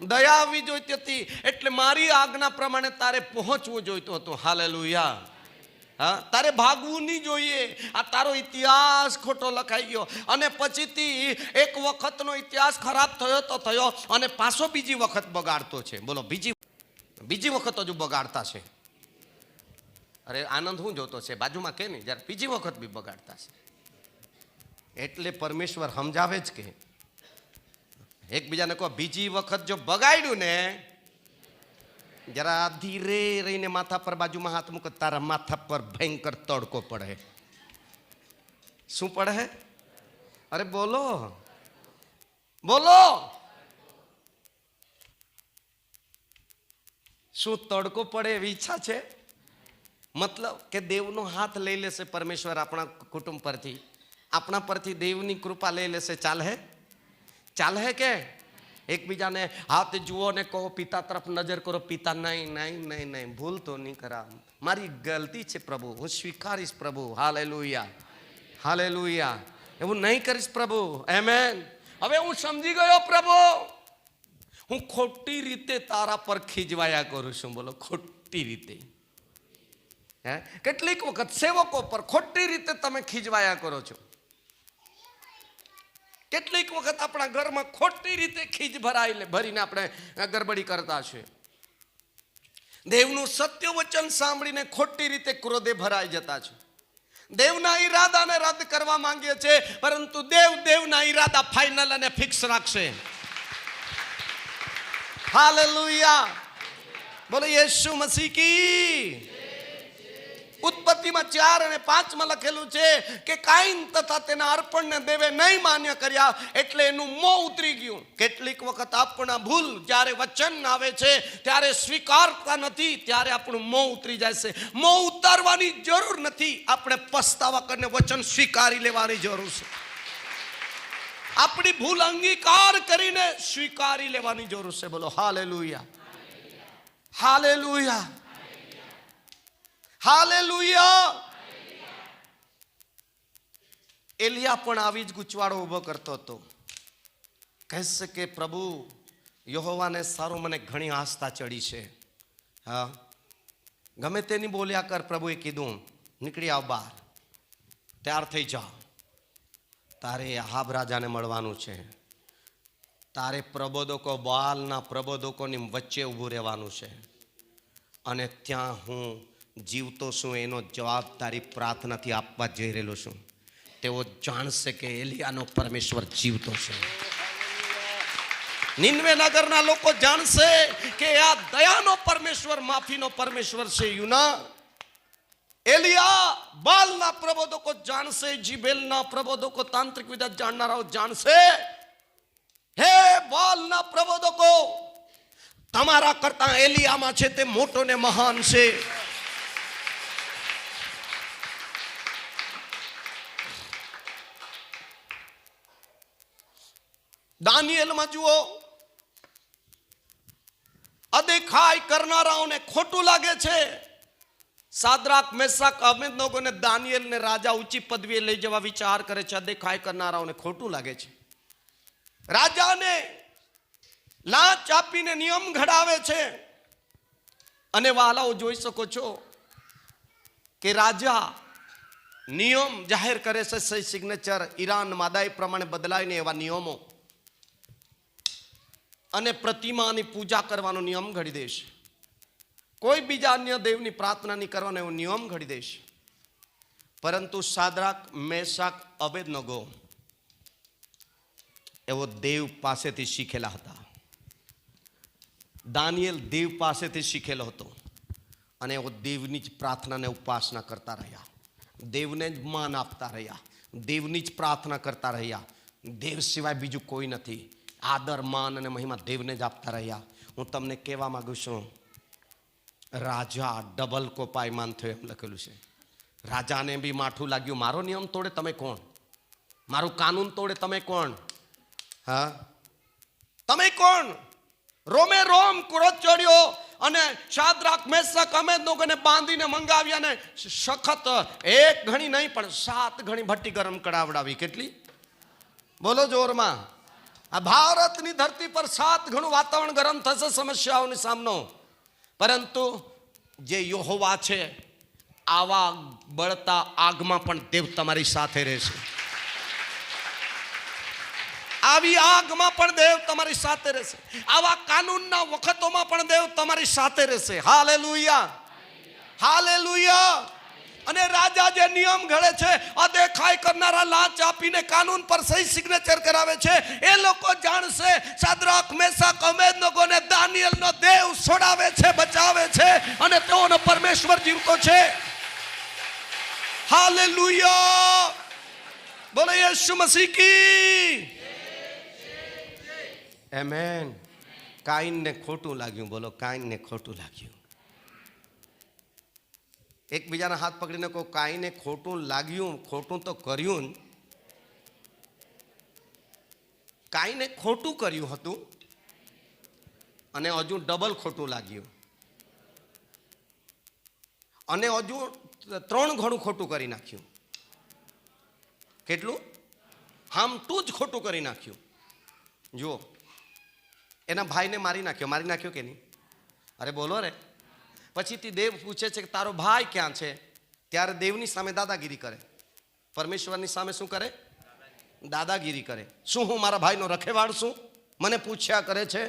દયા આવવી જોઈતી હતી. એટલે મારી આજ્ઞા પ્રમાણે તારે પહોંચવું જોઈતું હતું. હાલેલુયા. હા, તારે ભાગવું નહીં જોઈએ. આ તારો ઇતિહાસ ખોટો લખાઈ ગયો અને પછીથી એક વખતનો ઇતિહાસ ખરાબ થયો તો થયો અને પાછો બીજી વખત બગાડતો છે. બોલો, બીજી વખત હજુ બગાડતા છે. અરે આનંદ હું જોતો છે બાજુમાં કે નહીં, જ્યારે બીજી વખત બી બગાડતા છે. એટલે પરમેશ્વર સમજાવે જ કે એકબીજાને કહો, બીજી વખત જો બગાડ્યું ને, જરા ધીરે રહીને માથા પર બાજુમાં હાથ મૂક, તારા માથા પર ભયંકર તડકો પડે. શું પડે? અરે બોલો. બોલો, શું તડકો પડે એવી ઈચ્છા છે? મતલબ કે દેવનો હાથ લઈ લેશે પરમેશ્વર આપણા કુટુંબ પરથી, આપણા પરથી દેવની કૃપા લઈ લેશે, ચાલે? ચાલે કે? એકબીજાને હાથ જુઓ ને કહો, પિતા તરફ નજર કરો. પિતા, નહીં નહીં નહીં નહીં, ભૂલ તો નહીં કરા, મારી ગલતી છે પ્રભુ, હું સ્વીકારીશ પ્રભુ. Hallelujah, hallelujah. એવું નહીં કરીશ પ્રભુ. આમેન. હવે હું સમજી ગયો પ્રભુ, હું ખોટી રીતે તારા પર ખીજવાયા કરું છું. બોલો, ખોટી રીતે. કેટલીક વખત સેવકો પર ખોટી રીતે તમે ખીજવાયા કરો છો. કેટલીક વખત આપણા ઘરમાં ખોટી રીતે ખીજ ભરીને આપણે ગરબડી કરતા છે. દેવનું સત્ય વચન સાંભળીને ખોટી રીતે ક્રોધે ભરાઈ જતા છે. દેવના ઈરાદાને રદ કરવા માંગીએ છીએ, પરંતુ દેવના ઈરાદા ફાઇનલ અને ફિક્સ રાખશે. હાલેલુયા. બોલો યેસુ મસીહ કી. ઉત્પત્તિમાં 4 અને 5 લખેલું છે કે કાઈન તથા તેના અર્પણને દેવે નહીં માન્ય કર્યા, એટલે એનું મોં ઉતરી ગયું. કેટલીક વખત આપણા ભૂલ જ્યારે વચન આવે છે ત્યારે સ્વીકારતા નથી, ત્યારે આપણું મોં ઉતરી જાય છે. મોં ઉતારવાની જરૂર નથી, આપણે પસ્તાવા કરીને વચન સ્વીકારી લેવાની જરૂર છે. આપણી ભૂલ અંગીકાર કરીને સ્વીકારી લેવાની જરૂર છે. બોલો હાલેલુયા, હાલેલુયા, હાલેલુયા. એલિયા પણ આવી જ ગૂંચવાડો ઉભો કરતો હતો. કહેશે કે પ્રભુ યહોવાને સારું, મને ઘણી આસ્થા ચડી છે. હા, ગમે તેની બોલ્યા કર. પ્રભુએ કીધું, નીકળી આવ બહાર, તૈયાર થઈ જાઓ, તારે આહાબ રાજાને મળવાનું છે. તારે પ્રબોધકો, બાલના પ્રબોધકોની વચ્ચે ઊભું રહેવાનું છે, અને ત્યાં હું જીવતો છું એનો જવાબ તારી પ્રાર્થનાથી આપવા જઈ રહેલો છું. તેઓ જાણશે કે એલિયાનો પરમેશ્વર જીવતો છે. નિનવે નગરના લોકો જાણશે કે આ દયાનો પરમેશ્વર, માફીનો પરમેશ્વર છે. યુના એલિયા, બાલના પ્રબોધકો જાણશે, જીબેલના પ્રબોધકો, તાંત્રિક વિદ્યા જાણનારાઓ જાણશે. હે બાલના પ્રબોધકો, તમારા કરતા એલિયામાં છે તે મોટો ને મહાન છે. દાનિયેલમાં જુઓ, અદેખાઈ કરનારાઓને ખોટું લાગે છે. સાદ્રાક, મેસાક, અબેદનગોને દાનિયેલને રાજા ઊંચી પદવીએ લઈ જવા વિચાર કરે છે. અદેખાઈ કરનારાઓને ખોટું લાગે છે. રાજાને લાંચ આપીને નિયમ ઘડાવે છે. અને વાલાઓ જોઈ શકો છો કે રાજા નિયમ જાહેર કરે છે, સહી સિગ્નેચર ઈરાન માદાઈ પ્રમાણે બદલાઈને એવા નિયમો, અને પ્રતિમાની પૂજા કરવાનો નિયમ ઘડી દેશે. કોઈ બીજા અન્ય દેવની પ્રાર્થના નહીં કરવાનો એવો નિયમ ઘડી દેશે. પરંતુ સાદ્રાક, મેસાક, અબેદનગો એવો દેવ પાસેથી શીખેલા હતા. દાનિયેલ દેવ પાસેથી શીખેલો હતો, અને એવો દેવની જ પ્રાર્થનાને ઉપાસના કરતા રહ્યા, દેવને જ માન આપતા રહ્યા, દેવની જ પ્રાર્થના કરતા રહ્યા. દેવ સિવાય બીજું કોઈ નથી. આદર, માન અને મહિમા દેવને જ આપતા રહ્યા. હું તમને કહેવા માંગુ છું, રાજા ડબલ કોપાયમાન થયો એમ લખેલું છે. રાજાને બી માઠું લાગ્યું, મારો નિયમ તોડે તમે કોણ? મારું કાનૂન તોડે તમે કોણ? હા, તમે કોણ? રોમે રોમ ક્રોધ ચડ્યો, અને શાદ્રાક, મેશક, અબેદનગોને બાંધીને મંગાવ્યા, ને સખત 1 ઘણી નહીં પણ 7 ઘણી ભઠ્ઠી ગરમ કરાવડાવી. કેટલી? બોલો જોરમાં. આ ભારતની ધરતી પર 7 ઘણું વાતાવરણ ગરમ થશે સમસ્યાઓનો સામનો. પરંતુ જે યહોવા છે, આવા બળતા આગમાં પણ દેવ તમારી સાથે રહેશે. આવી આગમાં પણ દેવ તમારી સાથે રહેશે. આવા કાનૂનના વખતોમાં પણ દેવ તમારી સાથે રહેશે. Hallelujah, hallelujah. અને રાજા જે નિયમ ઘડે છે, અદેખાઈ કરનારા લાંચ આપીને કાનૂન પર સહી સિગ્નેચર કરાવે છે, એ લોકો જાણશે સાદ્રાક, મેસાક, અબેદનગોને દાનિયેલનો દેવ છોડાવે છે, બચાવે છે, અને તેઓનો પરમેશ્વર જીવતો છે. હાલેલુયા. બોલો યેસુ મસીહ કી. એમેન. કાઈનને ખોટું લાગ્યું. બોલો, કાઈનને ખોટું લાગ્યું. એકબીજાના હાથ પકડીને કહો, કાઈને ખોટું લાગ્યું, ખોટું તો કર્યું. કાઈને ખોટું કર્યું હતું અને હજુ ડબલ ખોટું લાગ્યું, અને હજુ 3 ગણું ખોટું કરી નાખ્યું. કેટલું? હામટું જ ખોટું કરી નાખ્યું. જુઓ, એના ભાઈને મારી નાખ્યો કે નહીં? અરે બોલો રે. પછીથી દેવ પૂછે છે કે તારો ભાઈ ક્યાં છે? ત્યારે દેવની સામે દાદાગીરી કરે, પરમેશ્વરની સામે શું કરે? દાદાગીરી કરે. શું હું મારા ભાઈનો રખેવાળ છું? મને પૂછ્યા કરે છે.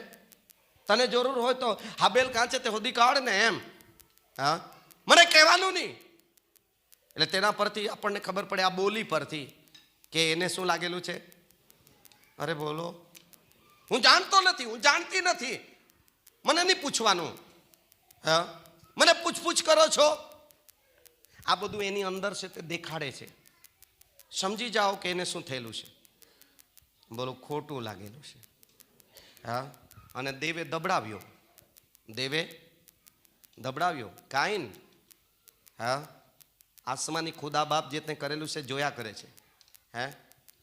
તને જરૂર હોય તો હાબેલ કાં છે તે શોધી કાઢ ને એમ. હા, મને કહેવાનું નહીં. એટલે તેના પરથી આપણને ખબર પડે, આ બોલી પરથી, કે એને શું લાગેલું છે. અરે બોલો, હું જાણતો નથી, હું જાણતી નથી, મને નહીં પૂછવાનું. હા, મને પૂછપૂછ કરો છો. આ બધું એની અંદર છે તે દેખાડે છે. સમજી જાઓ કે એને શું થયેલું છે. બોલો, ખોટું લાગેલું છે. હા, અને દેવે દબડાવ્યો. કાઈન, હા, આસમાની ખુદા બાપ જે તે કરેલું છે જોયા કરે છે. હે,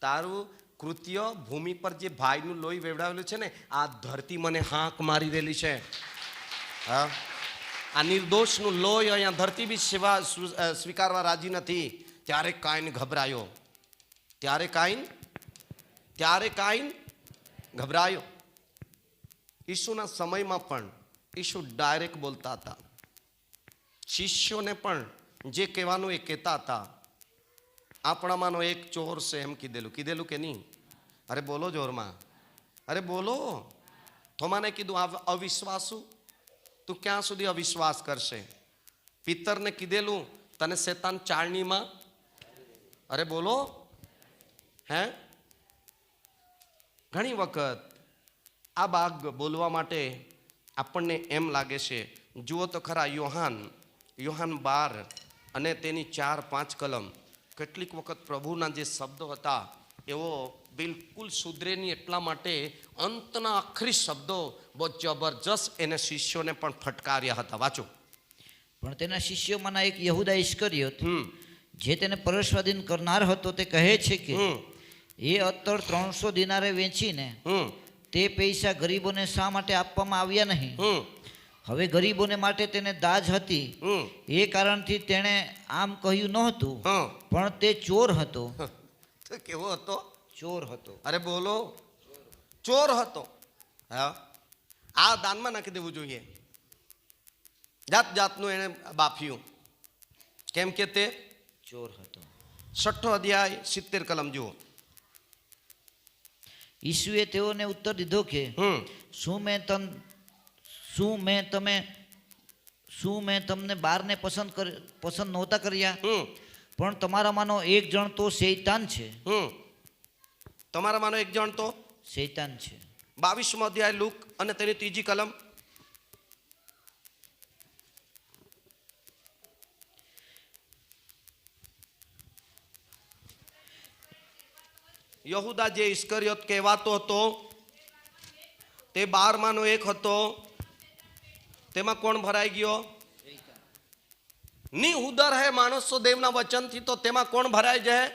તારું કૃત્ય ભૂમિ પર જે ભાઈનું લોહી વેવડાવેલું છે ને, આ ધરતી મને હાંક મારી રહેલી છે. હા, આ નિર્દોષનું લોહી અહીંયા ધરતી બી સ્વીકારવા રાજી નથી. ત્યારે કાઈન ગભરાયો. ત્યારે કાઈન ગભરાયો. ઈસુના સમયમાં પણ ઈસુ ડાયરેક્ટ બોલતા હતા. શિષ્યોને પણ જે કહેવાનું એ કહેતા હતા. આપણામાંનો એક ચોર છે એમ કીધેલું કે નહીં? અરે બોલો જોરમાં, અરે બોલો. થોમાને કીધું, અવિશ્વાસુ, તું ક્યાં સુધી અવિશ્વાસ કરશે? પિતરને કીધેલું, તને શેતાન ચાળણીમાં. અરે બોલો. હે, ઘણી વખત આ ભાગ બોલવા માટે આપણને એમ લાગે છે. જુઓ તો ખરા, યોહાન 12 અને તેની 4-5 કલમ. કેટલીક વખત પ્રભુના જે શબ્દો હતા એવો બિલકુલ સુધરે નહીં, એટલા માટે અંતના આખરી શબ્દો બહુ જબરજસ્ત એને શિષ્યોને પણ ફટકાર્યા હતા. વાંચો. પણ તેના શિષ્યોમાંના એક યહૂદા ઇસ્કરિયોત, જે તેને પરસ્વાધીન કરનાર હતો, તે કહે છે કે એ અત્તર 300 દિનારે વેચીને તે પૈસા ગરીબોને શા માટે આપવામાં આવ્યા નહીં? હવે ગરીબોને માટે તેને દાજ હતી, એ કારણથી તેણે આમ કહ્યું નહોતું, પણ તે ચોર હતો. કેવો હતો? ચોર હતો. અરે બોલો, ચોર હતો. હા, આ દાનમાં નાખી દેવું જોઈએ. જાતનું એને બાફ્યું, કેમ કે તે ચોર હતો. 6ઠ્ઠો અધ્યાય 70 કલમ જુઓ. ઈસુએ તેઓને ઉત્તર દીધો કે શું મેં તમને 12ને પસંદ નહોતા કર્યા? પણ તમારામાંનો એક જણ તો શૈતાન છે. તમારામાંનો એક જણ તો શૈતાન છે. 22મો અધ્યાય લુક અને તેની 3જી કલમ. યહૂદા જે ઇસ્કરિયોત કહેવાતો હતો તે 12માંનો એક હતો. તેમાં કોણ ભરાઈ ગયો? ની ઉદર હે માણસો દેવના વચનથી, તો તેમાં કોણ ભરાઈ જાય?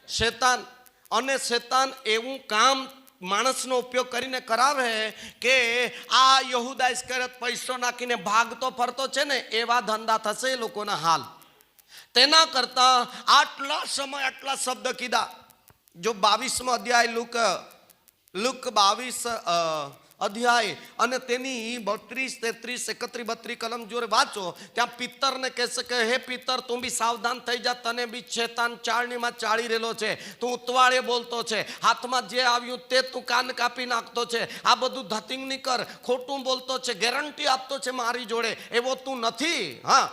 શેતાન. અને શેતાન એવું કામ માણસનો ઉપયોગ કરીને કરાવે કે આ યહૂદા ઇસ્કરિયોત પૈસો નાખીને ભાગતો ફરતો છે ને, એવા ધંધા થશે એ લોકોના હાલ. તેના કરતા આટલા સમય આટલા શબ્દ કીધા. જો 22મો અધ્યાય લુક 22 અધ્યાય અને તેની 32, 33, 31, 32 કલમ જો વાંચો, ત્યાં પિત્તરને કહેશે કે હે પિત્તર, તું બી સાવધાન થઈ જા, તને બી શેતાન ચાળણીમાં ચાળી રહેલો છે. તું ઉતવાળે બોલતો છે, હાથમાં જે આવ્યું તે તું કાન કાપી નાખતો છે, આ બધું ધતિંગ નહીં કર, ખોટું બોલતો છે, ગેરંટી આપતો છે મારી જોડે, એવો તું નથી. હા,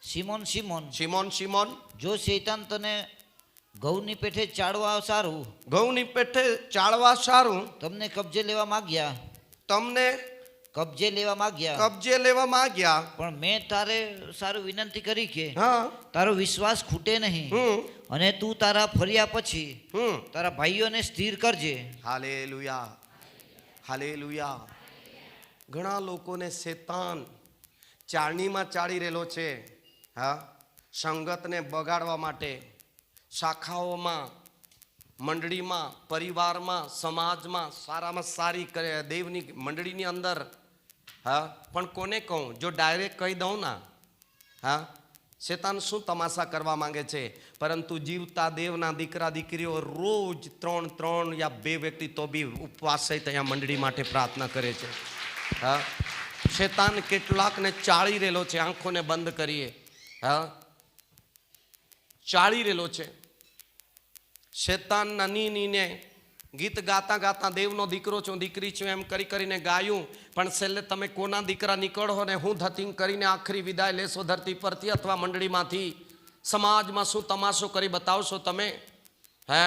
સિમોન, જો શૈતાન તને ઘઉંની પેઠે ચાળવા સારું, તમને તમને કબજે લેવા માંગ્યા, તમને કબજે લેવા માંગ્યા, કબજે લેવા માંગ્યા, પણ મેં તારે સારું વિનંતી કરી કે હા, તારો વિશ્વાસ ખૂટે નહીં, અને તું તારા ફર્યા પછી તારા ભાઈઓને સ્થિર કરજે. Hallelujah, hallelujah. ઘણા લોકોને શેતાન ચાળણીમાં ચાળી રહેલો છે. હા, સંગતને બગાડવા માટે શાખાઓમાં, મંડળીમાં, પરિવારમાં, સમાજમાં સારામાં સારી કરે દેવની મંડળીની અંદર. હા, પણ કોને કહું? જો ડાયરેક્ટ કહી દઉં ના, હા, શેતાન શું તમાશા કરવા માંગે છે? પરંતુ જીવતા દેવના દીકરા દીકરીઓ રોજ 3 યા 2 વ્યક્તિ તો બી ઉપવાસ સહિત અહીંયા મંડળી માટે પ્રાર્થના કરે છે. હા, શેતાન કેટલાકને ચાળી રહેલો છે. આંખોને બંધ કરીએ, હા, ચાળી રહેલો છે. શેતાન નાની ગીત ગાતા ગાતા દેવનો દીકરો છું, દીકરી છું એમ કરીને ગાયું, પણ છેલ્લે તમે કોના દીકરા નીકળો ને હું ધતિંગ કરીને આખરી વિદાય લેશો ધરતી પરથી અથવા મંડળીમાંથી? સમાજમાં શું તમાશો કરી બતાવશો તમે? હે,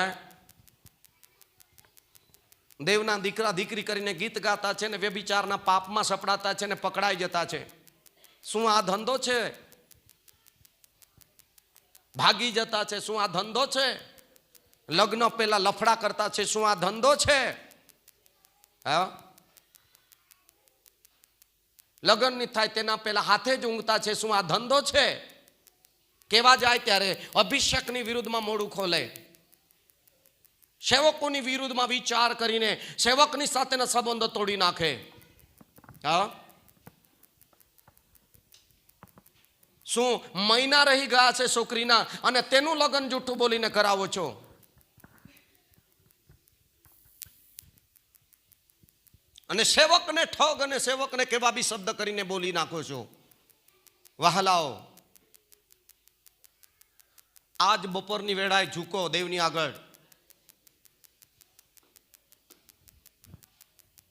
દેવના દીકરા દીકરી કરીને ગીત ગાતા છે ને વ્યભિચારના પાપમાં સપડાતા છે ને પકડાઈ જતા છે. શું આ ધંધો છે? ભાગી જતા છે. શું આ ધંધો છે? લગ્ન પહેલા લફડા કરતા છે. શું આ ધંધો છે? હા, લગ્ન ની થાય તેના પહેલા હાથે જ ઊંઘતા છે. શું આ ધંધો છે? કેવા જાય ત્યારે અભિષેકની વિરુદ્ધમાં મોડું ખોલે, સેવકોની વિરુદ્ધમાં વિચાર કરીને સેવકની સાથેના સંબંધો તોડી નાખે. હા, શું મહિના રહી ગયા છે છોકરીના અને તેનું લગ્ન જૂઠું બોલીને કરાવો છો? અને સેવકને ઠગ અને સેવકને કેવા બી શબ્દ કરીને બોલી નાખો છો. વહાલાઓ, આજ બપોરની વેળાએ ઝૂકો દેવની આગળ,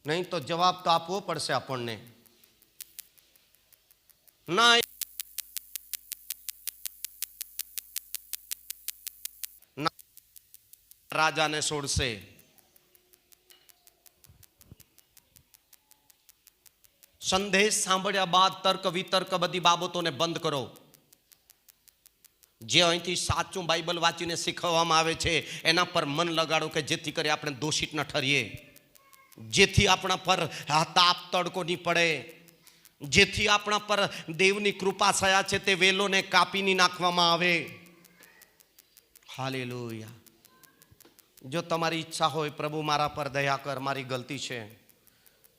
નહીં તો જવાબ તો આપવો પડશે આપણને. ના રાજાને છોડશે. સંદેશ સાંભળ્યા બાદ તર્ક વિતર્ક બધી બાબતોને બંધ કરો. જે અહીંથી સાચું બાઇબલ વાંચીને શીખવવામાં આવે છે એના પર મન લગાડો કે જેથી કરી આપણે દોષિત ન ઠરીએ, જેથી આપણા પર તાપ તડકો નહીં પડે, જેથી આપણા પર દેવની કૃપા થયા છે તે વેલોને કાપીને નાખવામાં આવે. હાલેલુયા. જો તમારી ઈચ્છા હોય પ્રભુ મારા પર દયા કર, મારી ગલતી છે,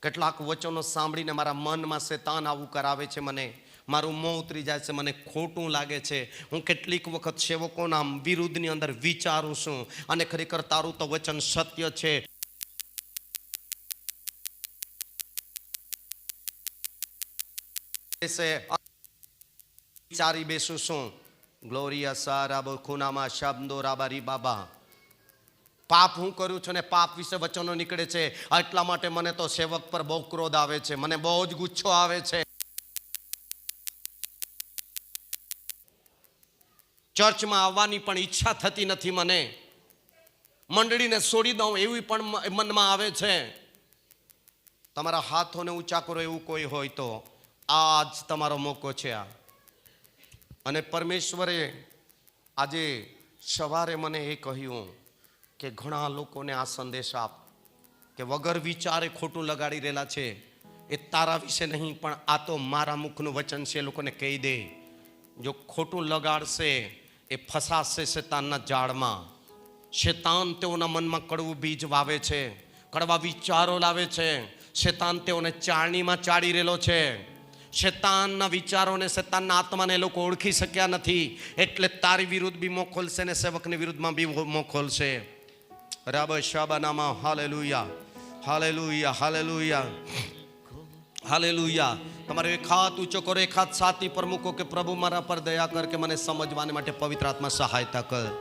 કેટલાક વચનો સાંભળીને મારા મનમાં શેતાન આવું કરાવે છે, મને મારું મોં ઉતરી જાય છે, મને ખોટું લાગે છે, હું કેટલીક વખત સેવકોના વિરુદ્ધની અંદર વિચારું છું અને ખરેખર તારું તો વચન સત્ય છે. વિચારી બેસું છું. ગ્લોરિયા સારા ખૂનામાં શબ્દો રાબારી બાબા. પાપ હું કરું છું ને પાપ વિશે વચનો નીકળે છે, એટલા માટે મને તો સેવક પર બહુ ક્રોધ આવે છે, મને બહુ જ ગુસ્સો આવે છે. ચર્ચમાં આવવાની પણ ઈચ્છા થતી નથી, મને મંડળીને છોડી દઉં એવી પણ મનમાં આવે છે. તમારા હાથોને ઊંચા કરો એવું કોઈ હોય તો આજ તમારો મોકો છે. આ અને પરમેશ્વરે આજે સવારે મને એ કહ્યું કે ઘણા લોકોને આ સંદેશ આપ કે વગર વિચારે ખોટું લગાડી રહેલા છે. એ તારા વિશે નહીં પણ આ તો મારા મુખનું વચન છે. એ લોકોને કહી દે, જો ખોટું લગાડશે એ ફસાશે શેતાનના જાળમાં. શેતાન તેઓના મનમાં કડવું બીજ વાવે છે, કડવા વિચારો લાવે છે. શેતાન તેઓને ચાળણીમાં ચાળી રહેલો છે. શેતાનના વિચારોને, શેતાનના આત્માને લોકો ઓળખી શક્યા નથી, એટલે તારી વિરુદ્ધ બી મોં ખોલશે ને સેવકની વિરુદ્ધમાં બી મોં ખોલશે. રબ શાબાનામાં. Hallelujah, hallelujah, hallelujah, hallelujah. તમારો એક હાથ ઊંચો કરો, એક હાથ છાતી પર મૂકો કે પ્રભુ મારા પર દયા કર કે મને સમજવાને માટે પવિત્ર આત્મા સહાયતા કર.